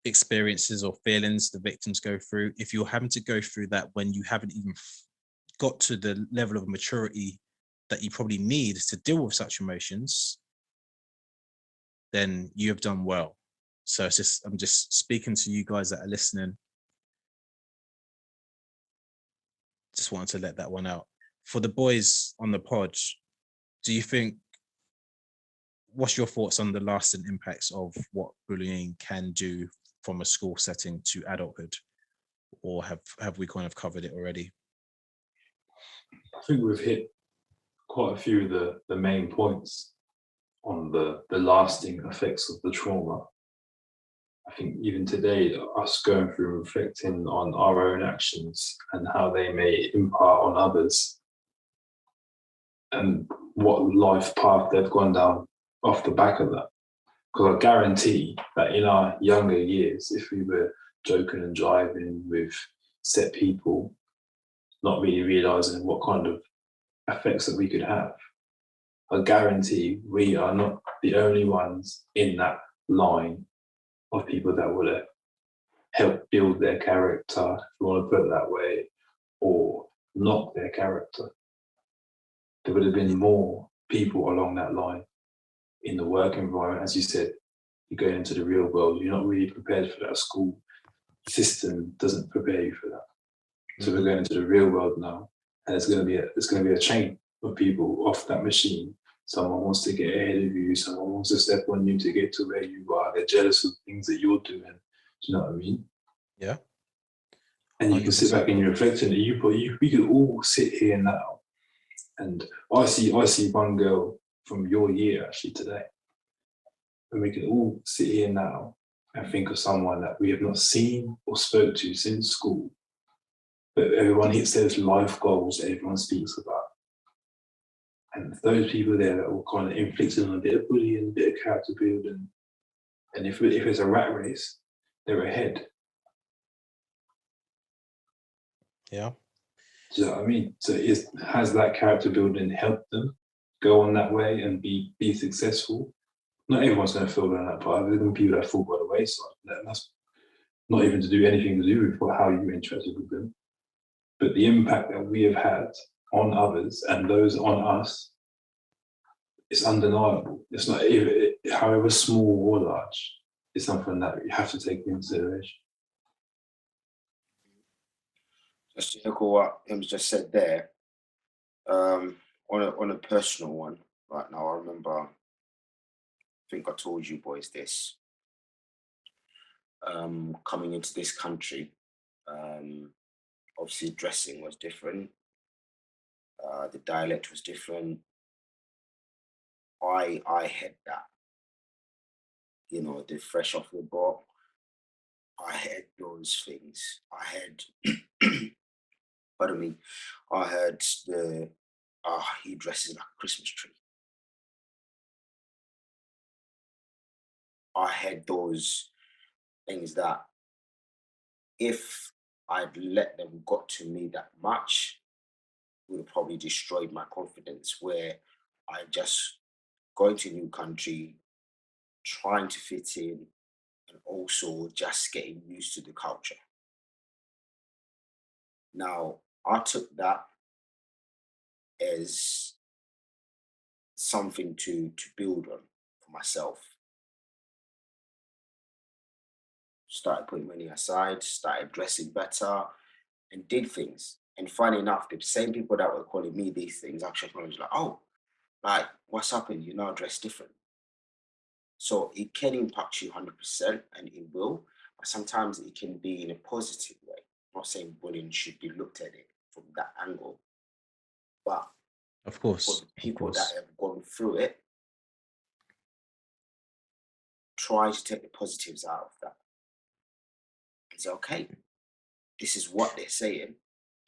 experiences or feelings the victims go through. If you're having to go through that when you haven't even got to the level of maturity that you probably need to deal with such emotions, then you have done well. So it's just, I'm just speaking to you guys that are listening. Just wanted to let that one out. For the boys on the pod, do you think, what's your thoughts on the lasting impacts of what bullying can do from a school setting to adulthood? Or have we kind of covered it already? I think we've hit quite a few of the main points on the lasting effects of the trauma. I think even today, us going through and reflecting on our own actions and how they may impart on others and what life path they've gone down off the back of that. Because I guarantee that in our younger years, if we were joking and jiving with set people, not really realizing what kind of effects that we could have, I guarantee we are not the only ones in that line of people that would have helped build their character, if you want to put it that way, or knock their character. There would have been more people along that line in the work environment. As you said, you're going into the real world, you're not really prepared for that. School system doesn't prepare you for that. So we're going into the real world now, and it's going to be a chain of people off that machine. Someone wants to get ahead of you, someone wants to step on you to get to where you are. They're jealous of things that you're doing. Do you know what I mean? Yeah. And you can sit back and you reflect on it. We could all sit here now, and I see one girl from your year actually today, and we can all sit here now and think of someone that we have not seen or spoke to since school, but everyone hits those life goals that everyone speaks about. And those people there that will kind of inflicted on a bit of bullying, a bit of character building, and if it's a rat race, they're ahead. Yeah. Do you know what I mean? So has that character building helped them go on that way and be successful? Not everyone's going to feel on that part. There's going to be people that fall by the wayside. That's not even to do anything to do with how you interacted with them. But the impact that we have had on others and those on us, it's undeniable. It's not, however small or large, it's something that you have to take into consideration. Just to echo what Im's just said there, on a personal one, right now, I remember, I think I told you boys this, coming into this country, obviously dressing was different, the dialect was different. I had that, you know, the fresh off the boat. I had those things. I had, pardon me, I had he dresses like a Christmas tree. I had those things that if I'd let them got to me that much, would have probably destroyed my confidence, where I just going to a new country, trying to fit in, and also just getting used to the culture. Now, I took that as something to build on for myself. Started putting money aside, started dressing better, and did things. And funny enough, the same people that were calling me these things actually acknowledged, like, oh, like, what's happened? You now dress different. So it can impact you 100%, and it will, but sometimes it can be in a positive way. I'm not saying bullying should be looked at it from that angle, but Of for course. the Of people that course. have gone through it, try to take the positives out of that and say, okay, this is what they're saying.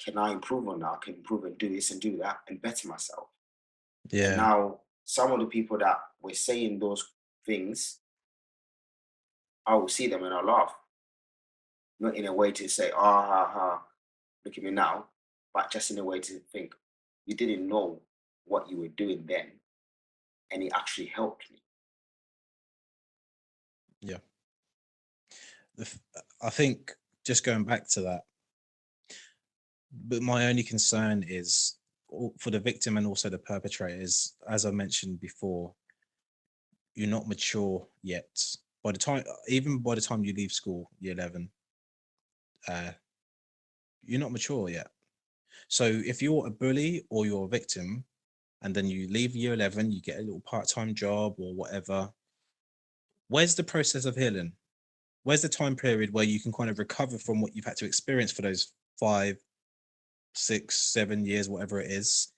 Can I improve on that? I can improve and do this and do that and better myself. And Yeah. now some of the people that were saying those things, I will see them and I'll laugh. Not in a way to say, ah, ha, ha, look at me now, but just in a way to think, you didn't know what you were doing then, and it actually helped me. Yeah. I think just going back to that, but my only concern is for the victim and also the perpetrator is, as I mentioned before, you're not mature yet. Even by the time you leave school, year 11, you're not mature yet. So if you're a bully or you're a victim, and then you leave year 11, you get a little part-time job or whatever, where's the process of healing? Where's the time period where you can kind of recover from what you've had to experience for those 5, 6, 7 years, whatever it is?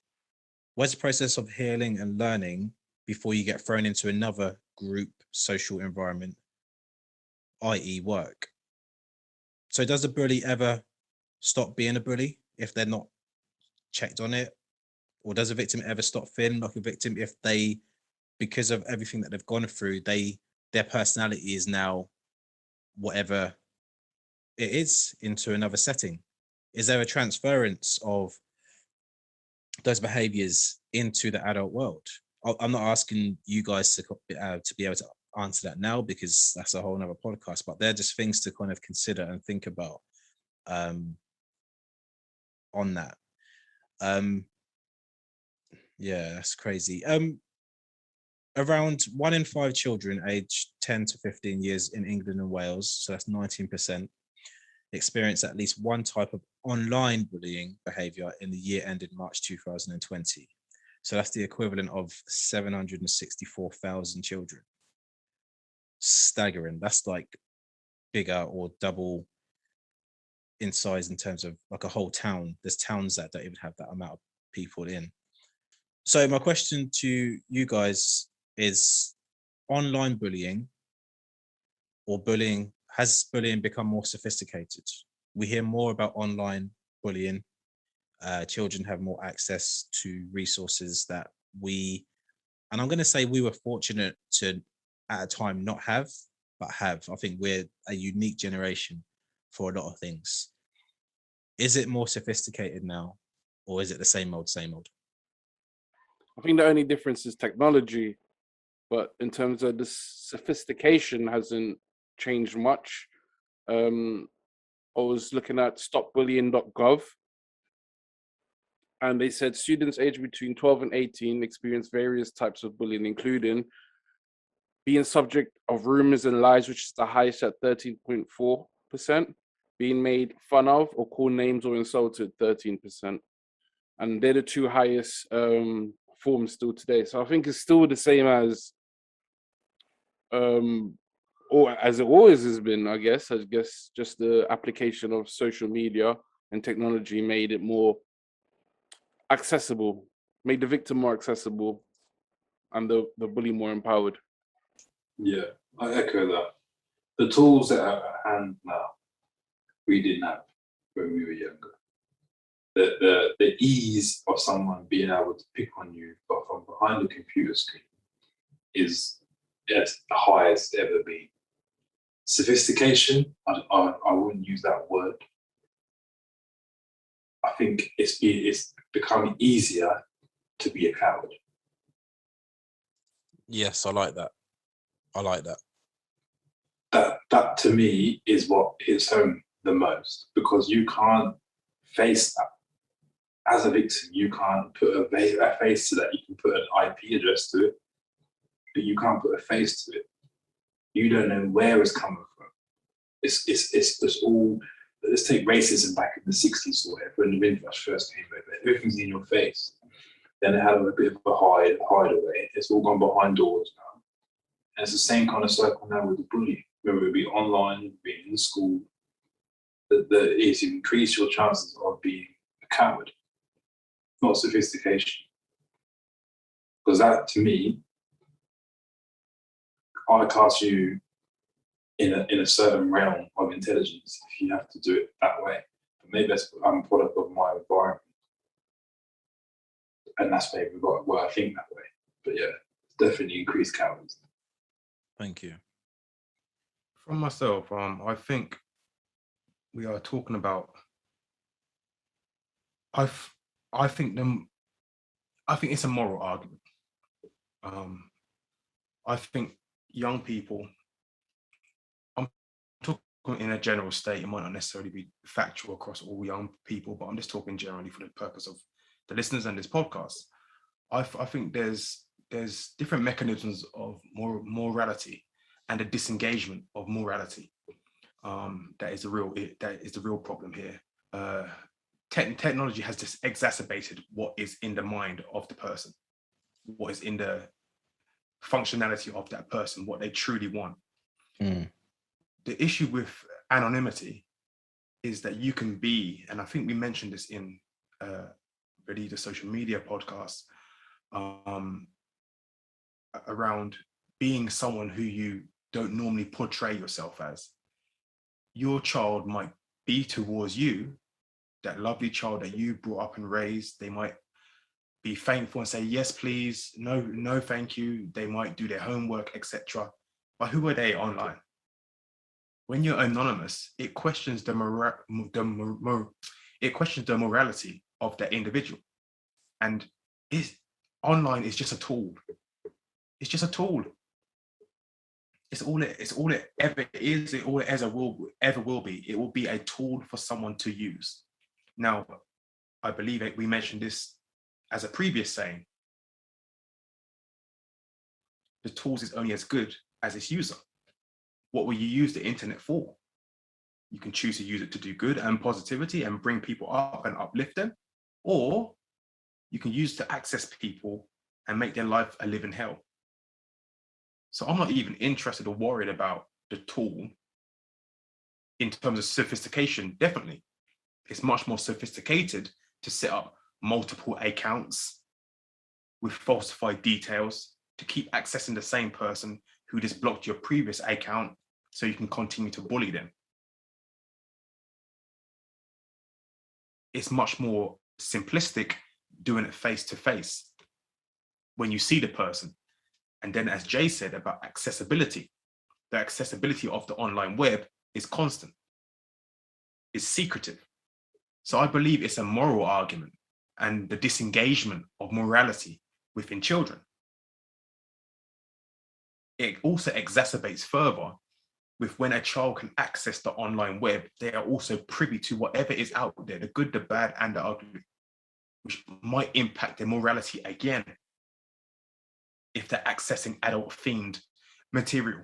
Where's the process of healing and learning before you get thrown into another group social environment, i.e. work? So does a bully ever stop being a bully if they're not checked on it? Or does a victim ever stop feeling like a victim if they, because of everything that they've gone through, their personality is now whatever it is into another setting? Is there a transference of those behaviors into the adult world? I'm not asking you guys to be able to answer that now, because that's a whole nother podcast, but they're just things to kind of consider and think about on that. Yeah, that's crazy. Around 1 in 5 children aged 10 to 15 years in England and Wales, so that's 19%, experience at least one type of online bullying behavior in the year ended March 2020. So that's the equivalent of 764,000 children. Staggering. That's like bigger or double in size in terms of like a whole town. There's towns that don't even have that amount of people in. So my question to you guys is, online bullying or bullying, has bullying become more sophisticated? We hear more about online bullying. Children have more access to resources that and I'm going to say we were fortunate to, at a time, not have, but have. I think we're a unique generation for a lot of things. Is it more sophisticated now, or is it the same old, same old? I think the only difference is technology, but in terms of the sophistication hasn't changed much. I was looking at stopbullying.gov, and they said students aged between 12 and 18 experience various types of bullying, including being subject of rumors and lies, which is the highest at 13.4%, being made fun of or called names or insulted, 13%. And they're the two highest forms still today. So I think it's still the same as or as it always has been, I guess just the application of social media and technology made it more accessible, made the victim more accessible and the bully more empowered. Yeah, I echo that. The tools that are at hand now, we didn't have when we were younger. The ease of someone being able to pick on you, but from behind the computer screen, is the highest ever been. Sophistication, I wouldn't use that word. I think it's becoming easier to be a coward. Yes, I like that. I like that. That to me is what hits home the most, because you can't face that. As a victim, you can't put a face to that. You can put an IP address to it, but you can't put a face to it. You don't know where it's coming from. It's just all. Let's take racism back in the 60s or whatever, when the Windrush first came over. Everything's in your face. Then it had a bit of a hideaway. It's all gone behind doors now. And it's the same kind of cycle now with the bullying. Whether it be online, being in school, it's increased your chances of being a coward, not sophistication. Because that, to me, I class you in a certain realm of intelligence if you have to do it that way. But maybe I'm a product of my environment, and that's maybe why I think that way. But yeah, it's definitely increased cowardice. Thank you. From myself, I think we are talking about. I think it's a moral argument. I think young people. I'm talking in a general state. It might not necessarily be factual across all young people, but I'm just talking generally for the purpose of the listeners and this podcast. I think there's different mechanisms of morality and a disengagement of morality. That is the real problem here. Technology has just exacerbated what is in the mind of the person, what is in the functionality of that person, what they truly want. The issue with anonymity is that you can be, and I think we mentioned this in really the social media podcast, around being someone who you don't normally portray yourself as. Your child might be towards you, that lovely child that you brought up and raised. They might be thankful and say, yes, please, no, thank you. They might do their homework, etc. But who are they online? When you're anonymous, it questions the morality of that individual. And online is just a tool. It's just a tool. It's all it ever is. All it ever will be. It will be a tool for someone to use. Now, I believe we mentioned this as a previous saying. The tools is only as good as its user. What will you use the internet for? You can choose to use it to do good and positivity and bring people up and uplift them, or you can use to access people and make their life a living hell. So I'm not even interested or worried about the tool in terms of sophistication. Definitely, it's much more sophisticated to set up multiple accounts with falsified details to keep accessing the same person who just blocked your previous account so you can continue to bully them. it's much more simplistic doing it face to face when you see the person. And then, as Jay said about accessibility, the accessibility of the online web is constant, it's secretive. So I believe it's a moral argument and the disengagement of morality within children. It also exacerbates further with when a child can access the online web, they are also privy to whatever is out there, the good, the bad, and the ugly, which might impact their morality again if they're accessing adult-themed material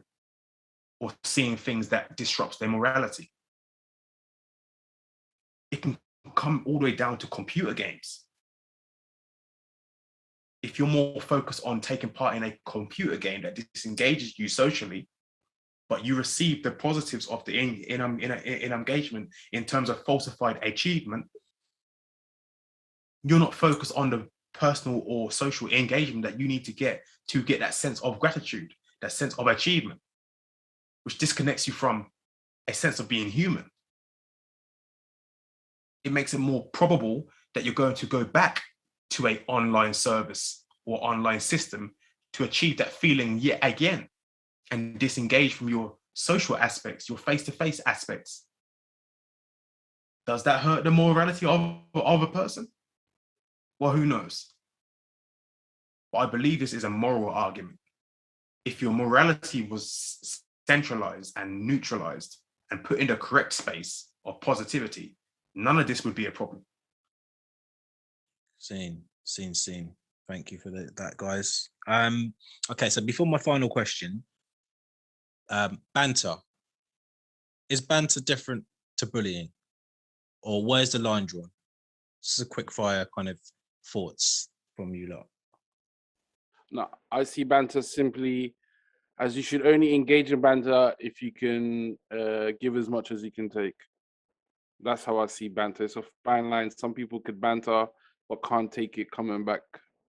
or seeing things that disrupts their morality. It can come all the way down to computer games. If you're more focused on taking part in a computer game that disengages you socially, but you receive the positives of the in engagement in terms of falsified achievement, you're not focused on the personal or social engagement that you need to get that sense of gratitude, that sense of achievement, which disconnects you from a sense of being human. It makes it more probable that you're going to go back to an online service or online system to achieve that feeling yet again and disengage from your social aspects, your face-to-face aspects. Does that hurt the morality of a person? Well, who knows? But I believe this is a moral argument. If your morality was centralized and neutralized and put in the correct space of positivity, none of this would be a problem. Seen. Thank you for that, guys. Okay, so before my final question, banter. Is banter different to bullying? Or where's the line drawn? This is a quick fire kind of thoughts from you lot. No, I see banter simply as you should only engage in banter if you can give as much as you can take. That's how I see banter. It's a fine line. Some people could banter but can't take it coming back.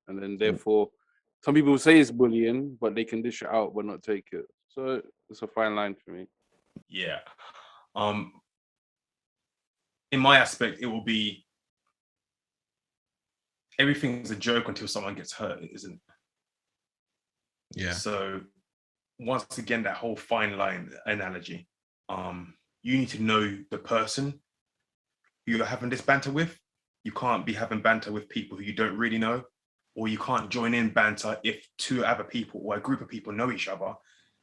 And then therefore, some people say it's bullying, but they can dish it out but not take it. So it's a fine line for me. Yeah. In my aspect, it will be everything's a joke until someone gets hurt, isn't it? Yeah. So once again, that whole fine line analogy, you need to know the person who you're having this banter with. You can't be having banter with people who you don't really know, or you can't join in banter if two other people or a group of people know each other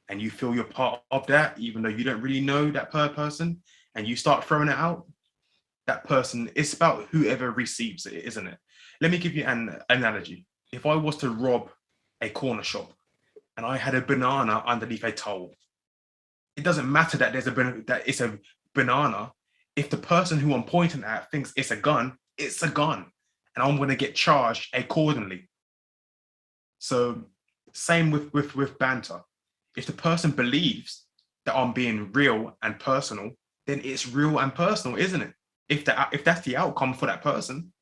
and you feel you're part of that, even though you don't really know that person, and you start throwing it out. That person, it's about whoever receives it, isn't it? Let me give you an analogy. If I was to rob a corner shop and I had a banana underneath a towel, it doesn't matter that that it's a banana. If the person who I'm pointing at thinks it's a gun, it's a gun, and I'm going to get charged accordingly. So same with banter. If the person believes that I'm being real and personal, then it's real and personal, isn't it? If that's the outcome for that person.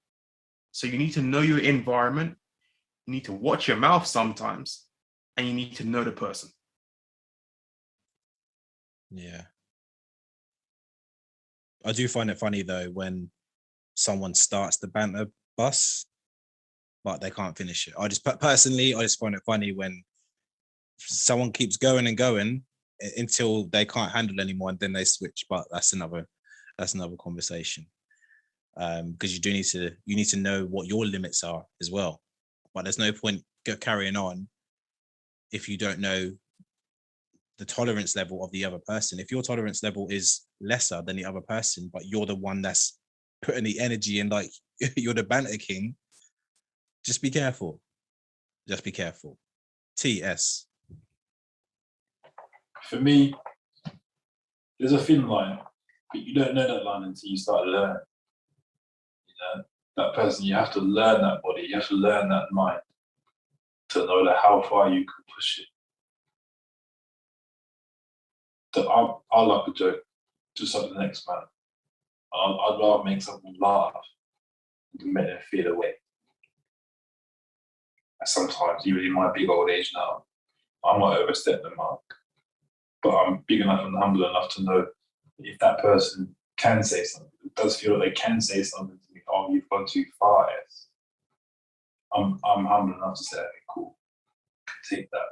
So you need to know your environment, you need to watch your mouth sometimes, and you need to know the person. Yeah. I do find it funny though when someone starts the banter bus, but they can't finish it. I just find it funny when someone keeps going and going until they can't handle anymore, and then they switch. But that's another conversation. Because you need to know what your limits are as well. But there's no point carrying on if you don't know the tolerance level of the other person. If your tolerance level is lesser than the other person, but you're the one that's putting the energy in, like you're the banter king, just be careful. Just be careful. TS. For me, there's a thin line, but you don't know that line until you start learning. You know, that person, you have to learn that body, you have to learn that mind to know that how far you can push it. So I like a joke, just like the next man. I'd rather make someone laugh than make them feel away. And sometimes, even in my big old age now, I might overstep the mark, but I'm big enough and humble enough to know if that person can say something, does feel like they can say something to me, oh, you've gone too far, I'm humble enough to say, okay, cool, take that.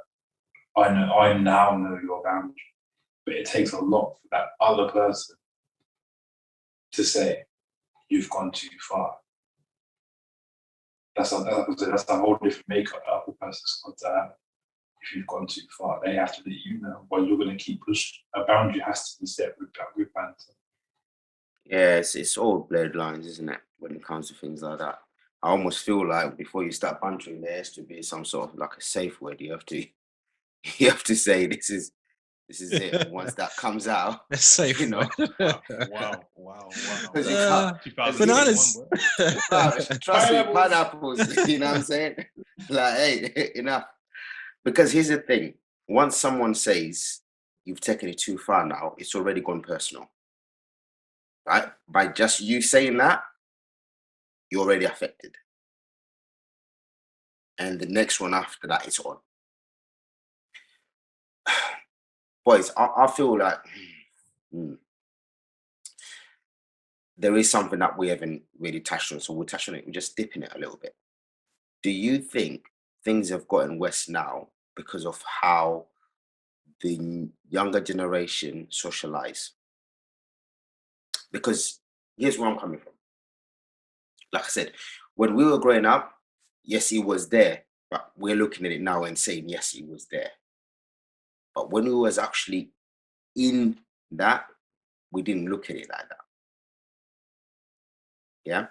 I now know your boundary. But it takes a lot for that other person to say, you've gone too far. That's a whole different makeup that other person's got to have. If you've gone too far, they have to let you know, but you're going to keep pushing. A boundary has to be set with banter. Yeah, it's all blurred lines, isn't it? When it comes to things like that, I almost feel like before you start bantering, there has to be some sort of like a safe word. You have to say this is it. And once that comes out, Let's say, you know, Wow. because you can't. bananas. Trust me, pineapples. You know what I'm saying? Like, hey, enough. Because here's the thing: once someone says you've taken it too far, now it's already gone personal, right? By just you saying that, you're already affected, and the next one after that, it's on. Boys, I feel like there is something that we haven't really touched on, so we'll touch on it. We're just dipping it a little bit. Do you think things have gotten worse now because of how the younger generation socialize? Because here's where I'm coming from. Like I said, when we were growing up, yes, he was there, but we're looking at it now and saying, yes, he was there. But when we was actually in that, we didn't look at it like that. Yeah.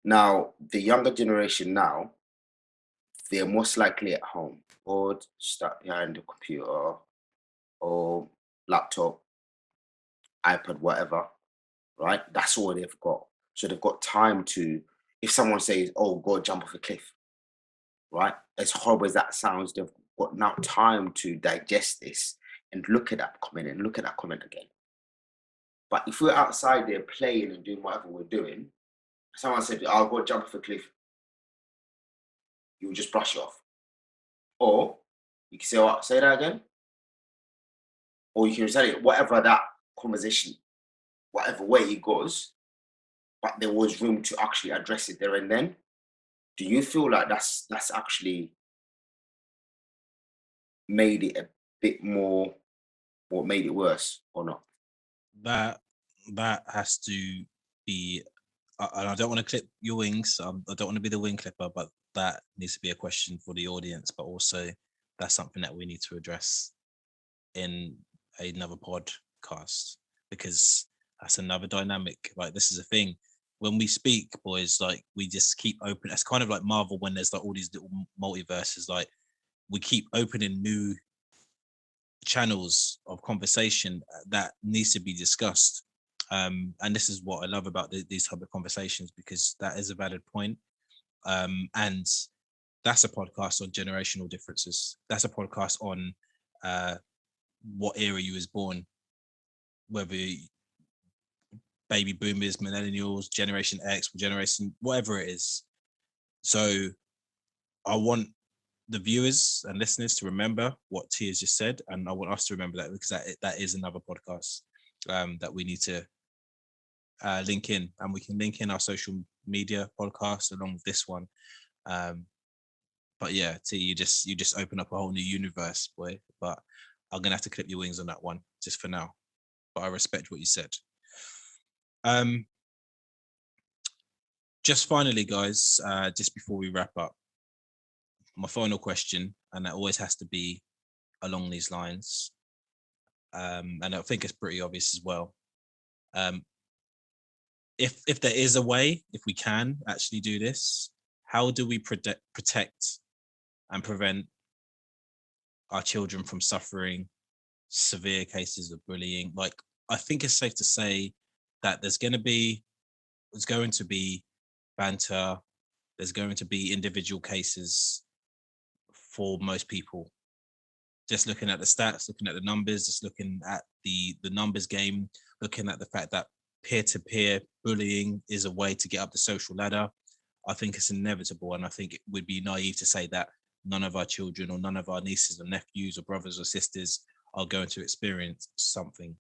Now, the younger generation now, they're most likely at home, bored, stuck behind the computer or laptop, iPad, whatever, right? That's all they've got. So they've got time to, if someone says, oh, go jump off a cliff, right? As horrible as that sounds, they've got now time to digest this and look at that comment and look at that comment again. But if we're outside there playing and doing whatever we're doing, someone said, I'll go jump off a cliff, you will just brush it off. Or you can say, what? Say that again. Or you can say it, whatever that conversation, whatever way it goes, but there was room to actually address it there and then. Do you feel like that's actually made it a bit more, or made it worse, or not? That has to be, and I don't want to clip your wings. I don't want to be the wing clipper, but that needs to be a question for the audience. But also, that's something that we need to address in another podcast, because that's another dynamic. Like, this is a thing. When we speak, boys, like, we just keep open. It's kind of like Marvel when there's like all these little multiverses. Like, we keep opening new channels of conversation that needs to be discussed. And this is what I love about these type of conversations, because that is a valid point. And that's a podcast on generational differences. That's a podcast on what era you was born, whether baby boomers, millennials, Generation X, generation, whatever it is. So I want the viewers and listeners to remember what T has just said, and I want us to remember that, because that is another podcast that we need to link in, and we can link in our social media podcast along with this one. But yeah, T, you just open up a whole new universe, boy. But I'm gonna have to clip your wings on that one just for now. But I respect what you said. Just finally, guys, just before we wrap up, my final question, and that always has to be along these lines, and I think it's pretty obvious as well. If there is a way, if we can actually do this, how do we protect and prevent our children from suffering severe cases of bullying? Like, I think it's safe to say that there's going to be banter, there's going to be individual cases for most people. Just looking at the stats, looking at the numbers, just looking at the numbers game, looking at the fact that peer-to-peer bullying is a way to get up the social ladder, I think it's inevitable. And I think it would be naive to say that none of our children or none of our nieces or nephews or brothers or sisters are going to experience something.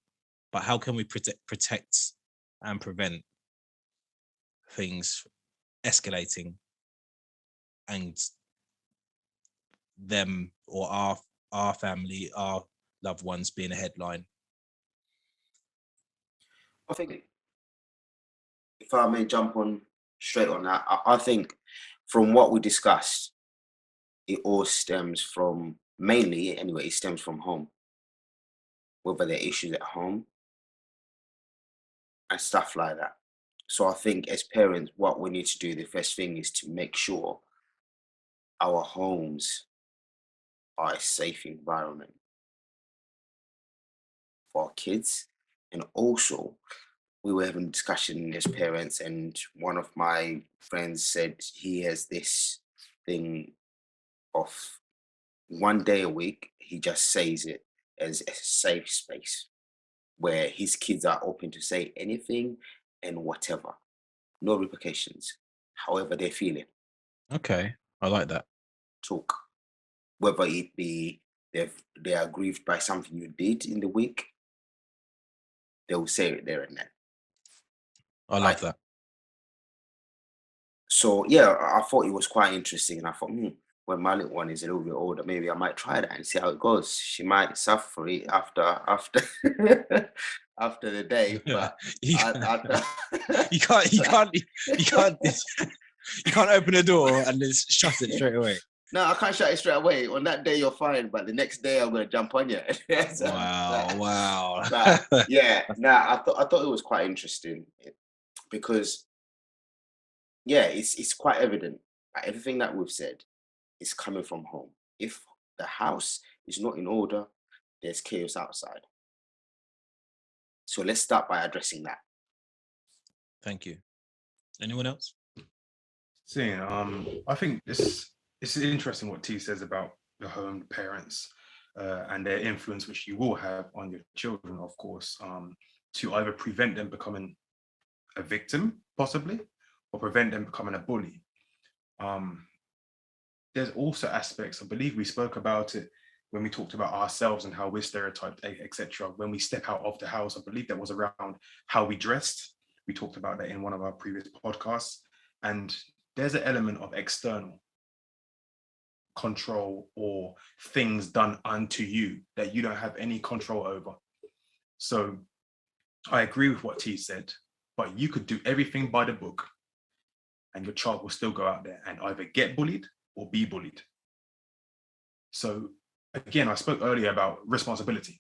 But how can we protect and prevent things escalating and them or our family, our loved ones being a headline? I think, if I may jump on straight on that, I think from what we discussed, it all stems from, mainly anyway, it stems from home. Whether there are issues at home and stuff like that. So I think as parents, what we need to do, the first thing is to make sure our homes are a safe environment for our kids. And also, we were having a discussion as parents, and one of my friends said he has this thing of one day a week, he just says it as a safe space where his kids are open to say anything and whatever, no repercussions, however they're feeling, Okay, I like that. talk. Whether it be they are grieved by something you did in the week, they will say it there and then. I love Right. that. So yeah, I thought it was quite interesting, and I thought, when my little one is a little bit older, maybe I might try that and see how it goes. She might suffer for it after after the day, but you, I you can't you can't open the door and just shut it straight away. No, I can't shut it straight away. On that day, you're fine, but the next day, I'm gonna jump on you. So, Wow. but yeah, I thought it was quite interesting because it's quite evident that everything that we've said is coming from home. If the house is not in order, there's chaos outside. So let's start by addressing that. Thank you. Anyone else? Seeing, I think it's interesting what T says about the home, the parents, and their influence, which you will have on your children, of course, to either prevent them becoming a victim, possibly, or prevent them becoming a bully. There's also aspects, I believe we spoke about it when we talked about ourselves and how we're stereotyped, etc. When we step out of the house, I believe that was around how we dressed. We talked about that in one of our previous podcasts. And there's an element of external control or things done unto you that you don't have any control over. So I agree with what T said, but you could do everything by the book and your child will still go out there and either get bullied or be bullied. So again, I spoke earlier about responsibility.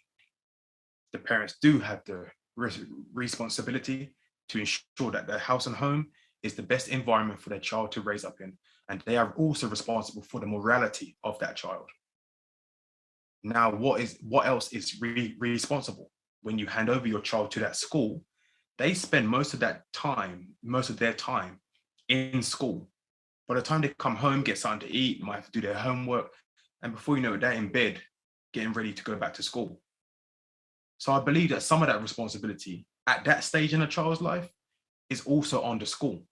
The parents do have the responsibility to ensure that their house and home is the best environment for their child to raise up in. And they are also responsible for the morality of that child. Now, what else is responsible? When you hand over your child to that school, they spend most of their time in school. By the time they come home, get something to eat, might have to do their homework, and before you know it, they're in bed, getting ready to go back to school. So I believe that some of that responsibility at that stage in a child's life is also on the school.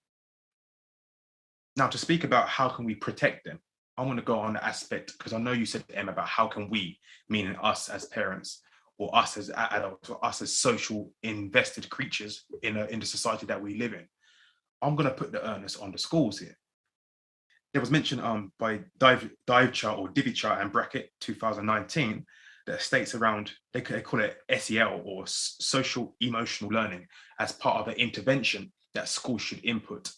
Now, to speak about how can we protect them, I want to go on the aspect, because I know you said, Em, about how can we, meaning us as parents, or us as adults, or us as social invested creatures in the society that we live in. I'm going to put the onus on the schools here. It was mentioned by Divecha or Divicha and Brackett 2019 that states around, they call it SEL or social emotional learning as part of an intervention that schools should input.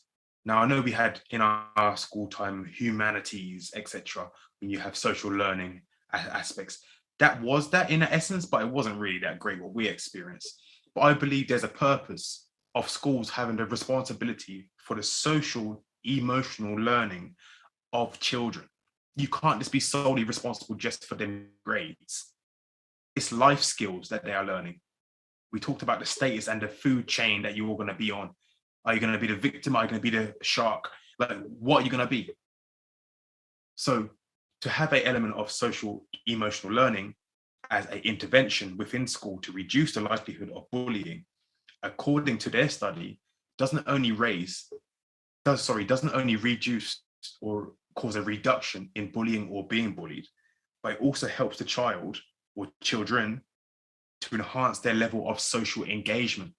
Now, I know we had in our school time humanities, etc. When you have social learning aspects, that was that in essence, but it wasn't really that great what we experienced. But I believe there's a purpose of schools having the responsibility for the social emotional learning of children. You can't just be solely responsible just for their grades. It's life skills that they are learning. We talked about the status and the food chain that you're going to be on. Are you going to be the victim? Are you going to be the shark? Like, what are you going to be? So to have an element of social emotional learning as an intervention within school to reduce the likelihood of bullying, according to their study, doesn't only reduce or cause a reduction in bullying or being bullied, but it also helps the child or children to enhance their level of social engagement,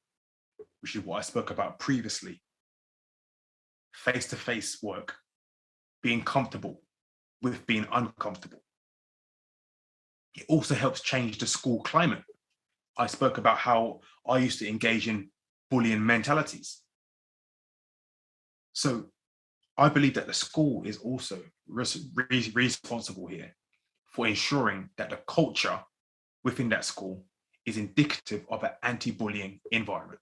which is what I spoke about previously. face-to-face work, being comfortable with being uncomfortable. It also helps change the school climate. I spoke about how I used to engage in bullying mentalities. So I believe that the school is also responsible here for ensuring that the culture within that school is indicative of an anti-bullying environment.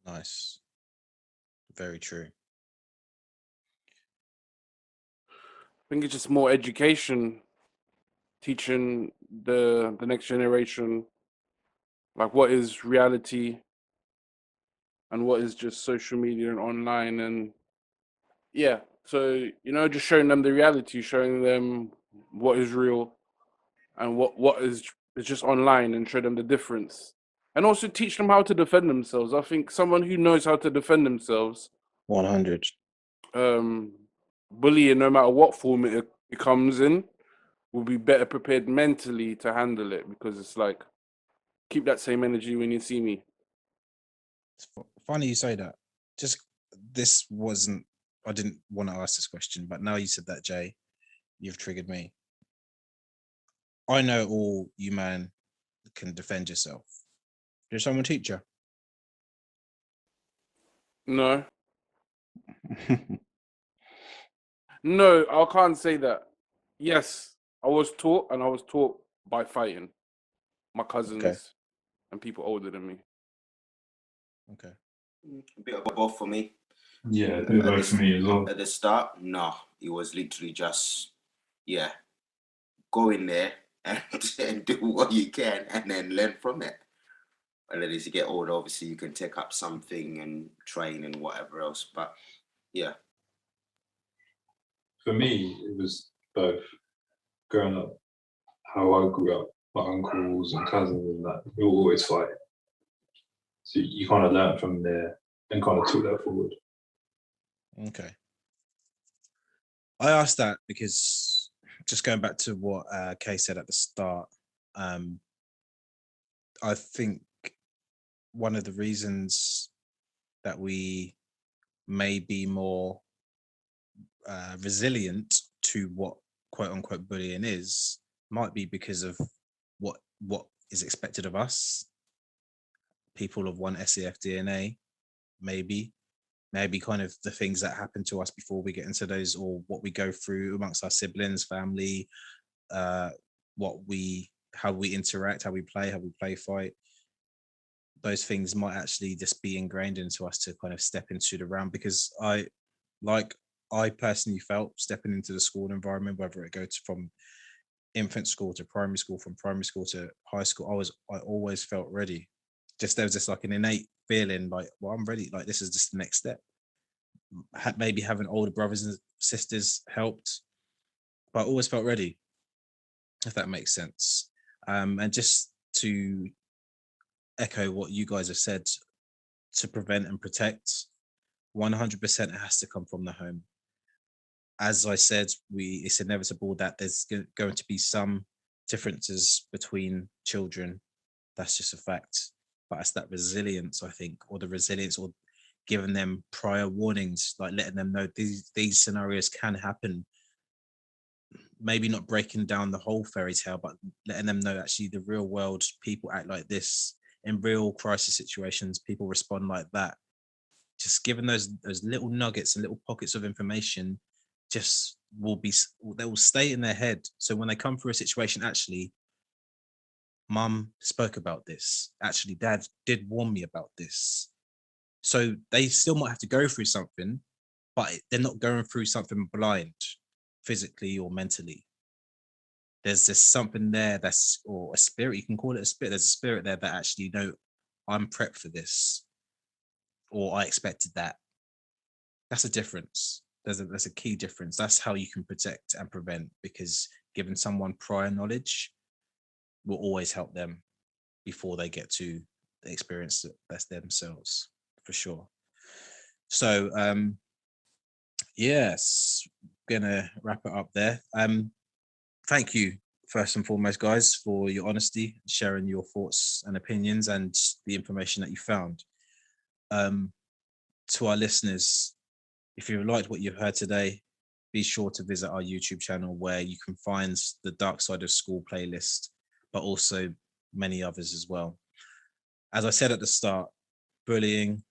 Nice. Very true. I think it's just more education, teaching the next generation like what is reality and what is just social media and online. And yeah, so just showing them the reality, showing them what is real and what is just online, and show them the difference, and also teach them how to defend themselves. I think someone who knows how to defend themselves, 100. bullying, no matter what form it comes in, will be better prepared mentally to handle it, because it's like, keep that same energy when you see me. It's funny you say that. Just this wasn't. I didn't want to ask this question, but now you said that, Jay, you've triggered me. I know all you man can defend yourself. Did someone teach you? No, no, I can't say that. Yes, I was taught, and I was taught by fighting my cousins and people older than me. Okay. A bit of both for me. Yeah, a bit of both for me as well. At the start, no, it was literally just, go in there and do what you can and then learn from it. And then as you get older, obviously you can take up something and train and whatever else. But yeah. For me, it was both. Growing up, how I grew up, my uncles and cousins and that, we were always fighting. So you kind of learn from there and kind of took that forward. Okay. I asked that because just going back to what Kay said at the start, I think one of the reasons that we may be more resilient to what quote unquote bullying is might be because of what is expected of us, people of one SEF DNA, maybe kind of the things that happen to us before we get into those, or what we go through amongst our siblings, family, how we interact, how we play fight. Those things might actually just be ingrained into us to kind of step into the realm, because I personally felt stepping into the school environment, whether it goes from infant school to primary school, from primary school to high school, I always felt ready. Just there was just like an innate feeling like, well, I'm ready. Like, this is just the next step. Maybe having older brothers and sisters helped, but I always felt ready, if that makes sense. And just to echo what you guys have said, to prevent and protect, 100% it has to come from the home. As I said, it's inevitable that there's going to be some differences between children. That's just a fact. But it's that resilience, I think, or giving them prior warnings, like letting them know these scenarios can happen. Maybe not breaking down the whole fairy tale, but letting them know actually the real world, people act like this. In real crisis situations, people respond like that. Just giving those little nuggets and little pockets of information just they will stay in their head. So when they come through a situation, actually, Mum spoke about this. Actually, Dad did warn me about this. So they still might have to go through something, but they're not going through something blind, physically or mentally. There's just something there or a spirit, you can call it a spirit. There's a spirit there that actually, I'm prepped for this, or I expected that. That's a difference. There's a key difference. That's how you can protect and prevent, because giving someone prior knowledge will always help them before they get to the experience that's themselves, for sure. So yes, gonna wrap it up there. Thank you first and foremost, guys, for your honesty, sharing your thoughts and opinions and the information that you found. To our listeners, if you've liked what you've heard today, be sure to visit our YouTube channel where you can find the Dark Side of School playlist, but also many others as well. As I said at the start, bullying,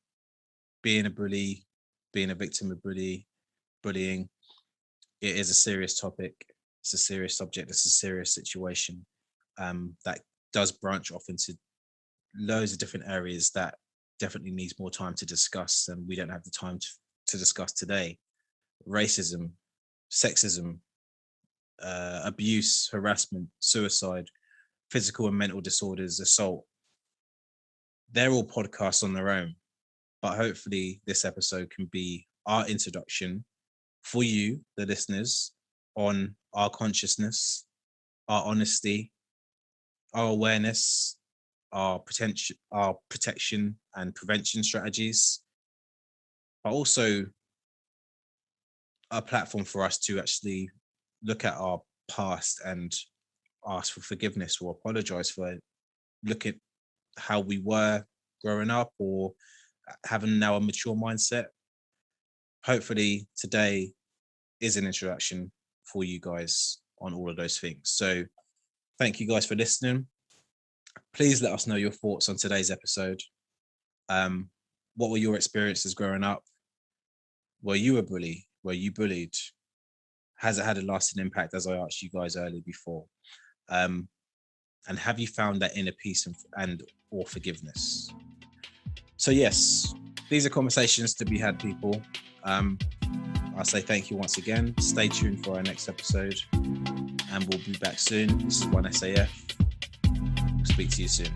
being a bully, being a victim of bullying, it is a serious topic. It's a serious subject. It's a serious situation that does branch off into loads of different areas that definitely needs more time to discuss, and we don't have the time to discuss today. Racism, sexism, abuse, harassment, suicide, physical and mental disorders, assault. They're all podcasts on their own, but hopefully this episode can be our introduction for you, the listeners, on our consciousness, our honesty, our awareness, our protection and prevention strategies, but also a platform for us to actually look at our past and ask for forgiveness or apologize for look at how we were growing up or having now a mature mindset. Hopefully today is an introduction for you guys on all of those things. So thank you guys for listening. Please let us know your thoughts on today's episode. What were your experiences growing up? Were you a bully? Were you bullied? Has it had a lasting impact, as I asked you guys earlier before? And have you found that inner peace and or forgiveness? So yes, these are conversations to be had, people. I'll say thank you once again. Stay tuned for our next episode, and we'll be back soon. This is 1SAF. Speak to you soon.